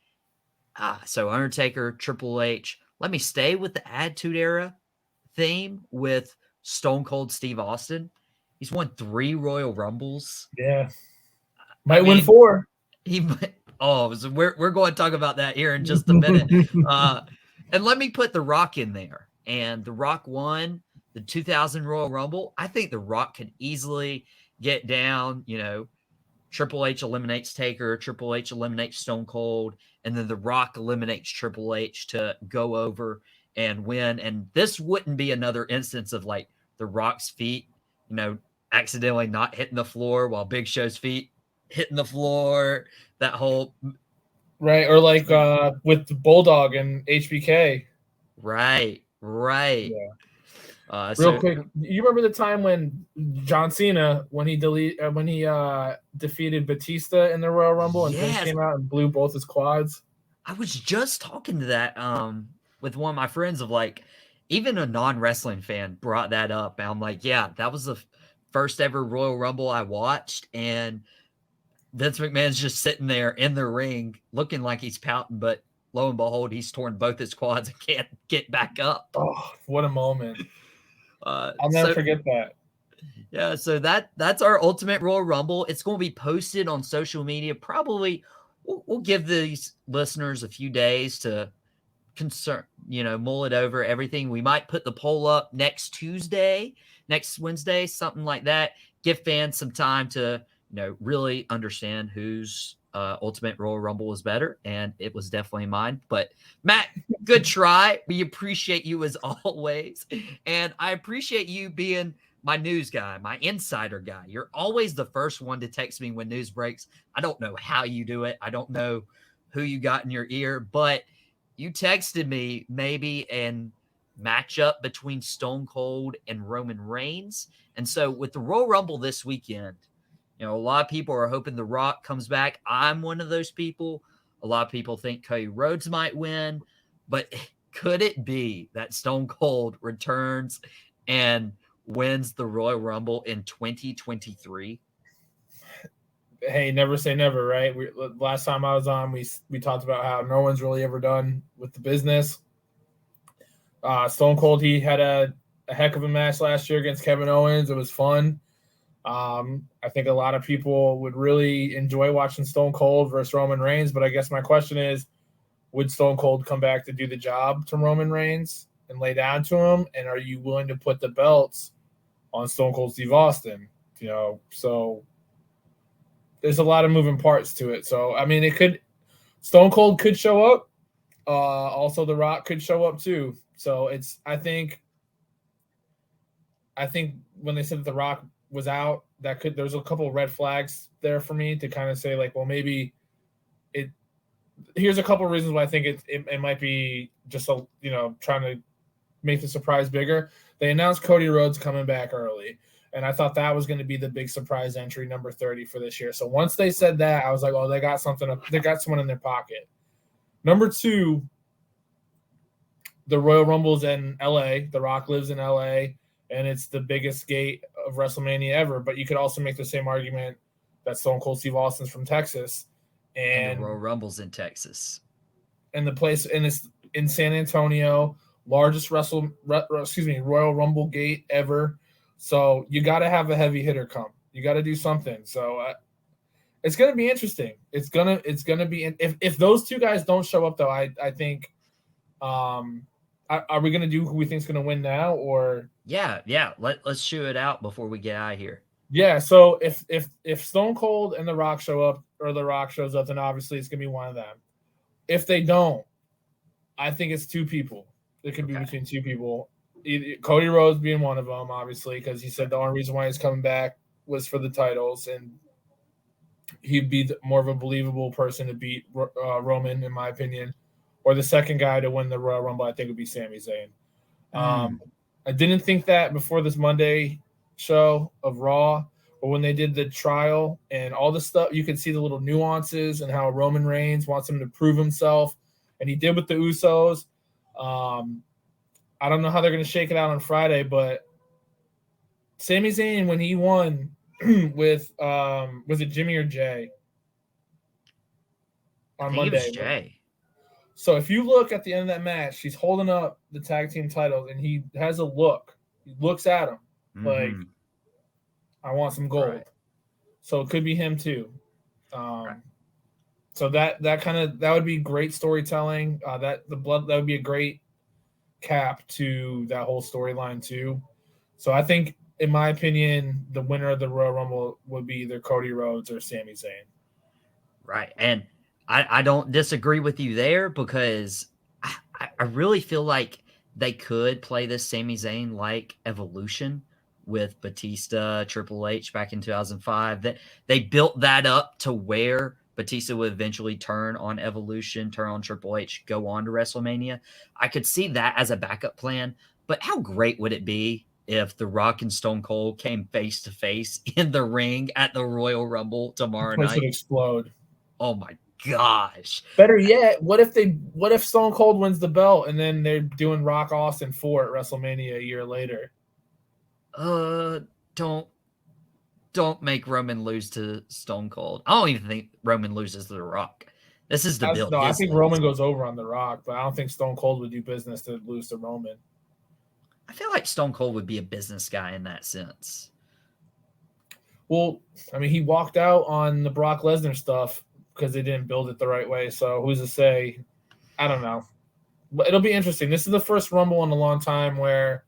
Speaker 1: So Undertaker, Triple H. Let me stay with the Attitude Era theme with Stone Cold Steve Austin. He's won 3 Royal Rumbles.
Speaker 5: Yeah. Might win 4.
Speaker 1: So we're going to talk about that here in just a minute. And let me put The Rock in there. And The Rock won the 2000 Royal Rumble. I think The Rock could easily get down, Triple H eliminates Taker, Triple H eliminates Stone Cold, and then The Rock eliminates Triple H to go over and win. And this wouldn't be another instance of like The Rock's feet, accidentally not hitting the floor while Big Show's feet hitting the floor. That whole
Speaker 5: right, or like with the Bulldog and HBK.
Speaker 1: Right.
Speaker 5: Yeah.
Speaker 1: Real
Speaker 5: quick, you remember the time when John Cena, when he defeated Batista in the Royal Rumble and Vince came out and blew both his quads?
Speaker 1: I was just talking to that with one of my friends of like, even a non-wrestling fan brought that up. And I'm like, yeah, that was the first ever Royal Rumble I watched. And Vince McMahon's just sitting there in the ring looking like he's pouting, but lo and behold, he's torn both his quads and can't get back up.
Speaker 5: Oh, what a moment. I'll never forget that.
Speaker 1: Yeah, so that's our Ultimate Royal Rumble. It's going to be posted on social media. Probably we'll give these listeners a few days to mull it over everything. We might put the poll up next Wednesday, something like that. Give fans some time to really understand whose Ultimate Royal Rumble was better, and it was definitely mine. But Matt, good try. We appreciate you as always, and I appreciate you being my news guy, my insider guy. You're always the first one to text me when news breaks. I don't know how you do it. I don't know who you got in your ear, but you texted me maybe an matchup between Stone Cold and Roman Reigns. And so with the Royal Rumble this weekend, a lot of people are hoping The Rock comes back. I'm one of those people. A lot of people think Cody Rhodes might win, but could it be that Stone Cold returns and wins the Royal Rumble in 2023?
Speaker 5: Hey, never say never, right? Last time I was on, we talked about how no one's really ever done with the business. Stone Cold, he had a heck of a match last year against Kevin Owens. It was fun. I think a lot of people would really enjoy watching Stone Cold versus Roman Reigns, but I guess my question is, would Stone Cold come back to do the job to Roman Reigns and lay down to him? And are you willing to put the belts on Stone Cold Steve Austin? So there's a lot of moving parts to it. So, I mean, Stone Cold could show up. Also, The Rock could show up too. So I think when they said that The Rock was out, there's a couple of red flags there for me to kind of say like, well, maybe here's a couple of reasons why I think it might be just trying to make the surprise bigger. They announced Cody Rhodes coming back early, and I thought that was going to be the big surprise entry, number 30 for this year. So once they said that, I was like, oh, they got someone in their pocket. Number 2, the Royal Rumble's in LA. The Rock lives in LA. and it's the biggest gate of WrestleMania ever. But you could also make the same argument that Stone Cold Steve Austin's from Texas,
Speaker 1: And the Royal Rumble's in Texas.
Speaker 5: And the place, and it's in San Antonio, largest Royal Rumble gate ever. So you got to have a heavy hitter come. You got to do something. So it's going to be interesting. It's gonna be, if those two guys don't show up though, I think, are we going to do who we think is going to win now, or?
Speaker 1: Yeah. Let's shoot it out before we get out of here.
Speaker 5: Yeah. So if Stone Cold and The Rock show up, or The Rock shows up, then obviously it's going to be one of them. If they don't, I think it's two people. It could be between two people. Cody Rhodes being one of them, obviously, because he said the only reason why he's coming back was for the titles, and he'd be more of a believable person to beat Roman, in my opinion. Or the second guy to win the Royal Rumble, I think, would be Sami Zayn. I didn't think that before this Monday show of Raw, but when they did the trial and all the stuff, you could see the little nuances and how Roman Reigns wants him to prove himself, and he did with the Usos. I don't know how they're going to shake it out on Friday, but Sami Zayn, when he won with was it Jimmy or Jay on Monday?
Speaker 1: It was Jay.
Speaker 5: So if you look at the end of that match, he's holding up the tag team titles, and he has a look. He looks at him like, I want some gold. Right. So it could be him too. So that would be great storytelling. That would be a great cap to that whole storyline too. So I think, in my opinion, the winner of the Royal Rumble would be either Cody Rhodes or Sami Zayn.
Speaker 1: Right. And I don't disagree with you there, because I really feel like they could play this Sami Zayn like evolution with Batista, Triple H back in 2005. That they built that up to where Batista would eventually turn on Evolution, turn on Triple H, go on to WrestleMania. I could see that as a backup plan, but how great would it be if The Rock and Stone Cold came face to face in the ring at the Royal Rumble tomorrow night?
Speaker 5: Would explode.
Speaker 1: Oh my gosh.
Speaker 5: Better yet, what if Stone Cold wins the belt and then they're doing Rock Austin 4 at WrestleMania a year later?
Speaker 1: Don't make Roman lose to Stone Cold. I don't even think Roman loses to The Rock. This is the build.
Speaker 5: No, I think Roman goes over on The Rock, but I don't think Stone Cold would do business to lose to Roman.
Speaker 1: I feel like Stone Cold would be a business guy in that sense.
Speaker 5: Well, I mean, he walked out on the Brock Lesnar stuff because they didn't build it the right way. So who's to say? I don't know. But it'll be interesting. This is the first Rumble in a long time where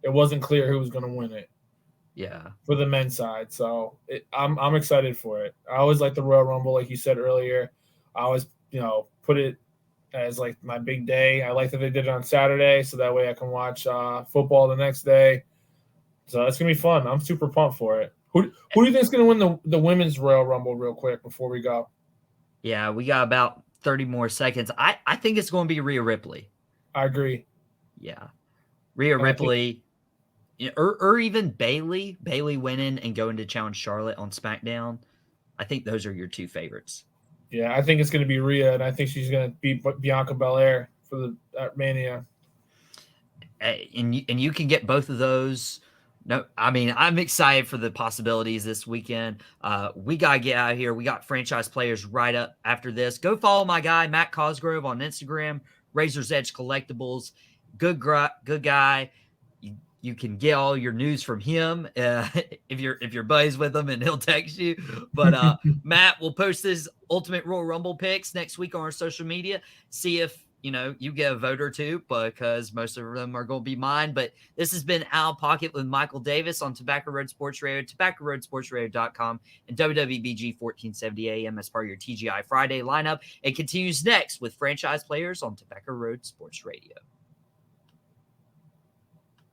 Speaker 5: it wasn't clear who was going to win it.
Speaker 1: Yeah.
Speaker 5: For the men's side. So I'm excited for it. I always like the Royal Rumble, like you said earlier. I always, put it as like my big day. I like that they did it on Saturday, so that way I can watch football the next day. So it's going to be fun. I'm super pumped for it. Who do you think is going to win the women's Royal Rumble real quick before we go?
Speaker 1: Yeah, we got about 30 more seconds. I think it's going to be Rhea Ripley.
Speaker 5: I agree.
Speaker 1: Yeah. Rhea Ripley. Or even Bayley winning and going to challenge Charlotte on SmackDown. I think those are your two favorites.
Speaker 5: Yeah, I think it's going to be Rhea, and I think she's going to beat Bianca Belair for the Mania.
Speaker 1: And you can get both of those. No, I mean, I'm excited for the possibilities this weekend. We got to get out of here. We got franchise players right up after this. Go follow my guy, Matt Cosgrove, on Instagram, Razor's Edge Collectibles. Good guy. You can get all your news from him if you're buddies with him, and he'll text you. But Matt will post his Ultimate Royal Rumble picks next week on our social media. See if you get a vote or two, because most of them are going to be mine. But this has been Outta Pocket with Michael Davis on Tobacco Road Sports Radio, TobaccoRoadSportsRadio.com, and WWBG 1470 AM as part of your TGI Friday lineup. It continues next with franchise players on Tobacco Road Sports Radio.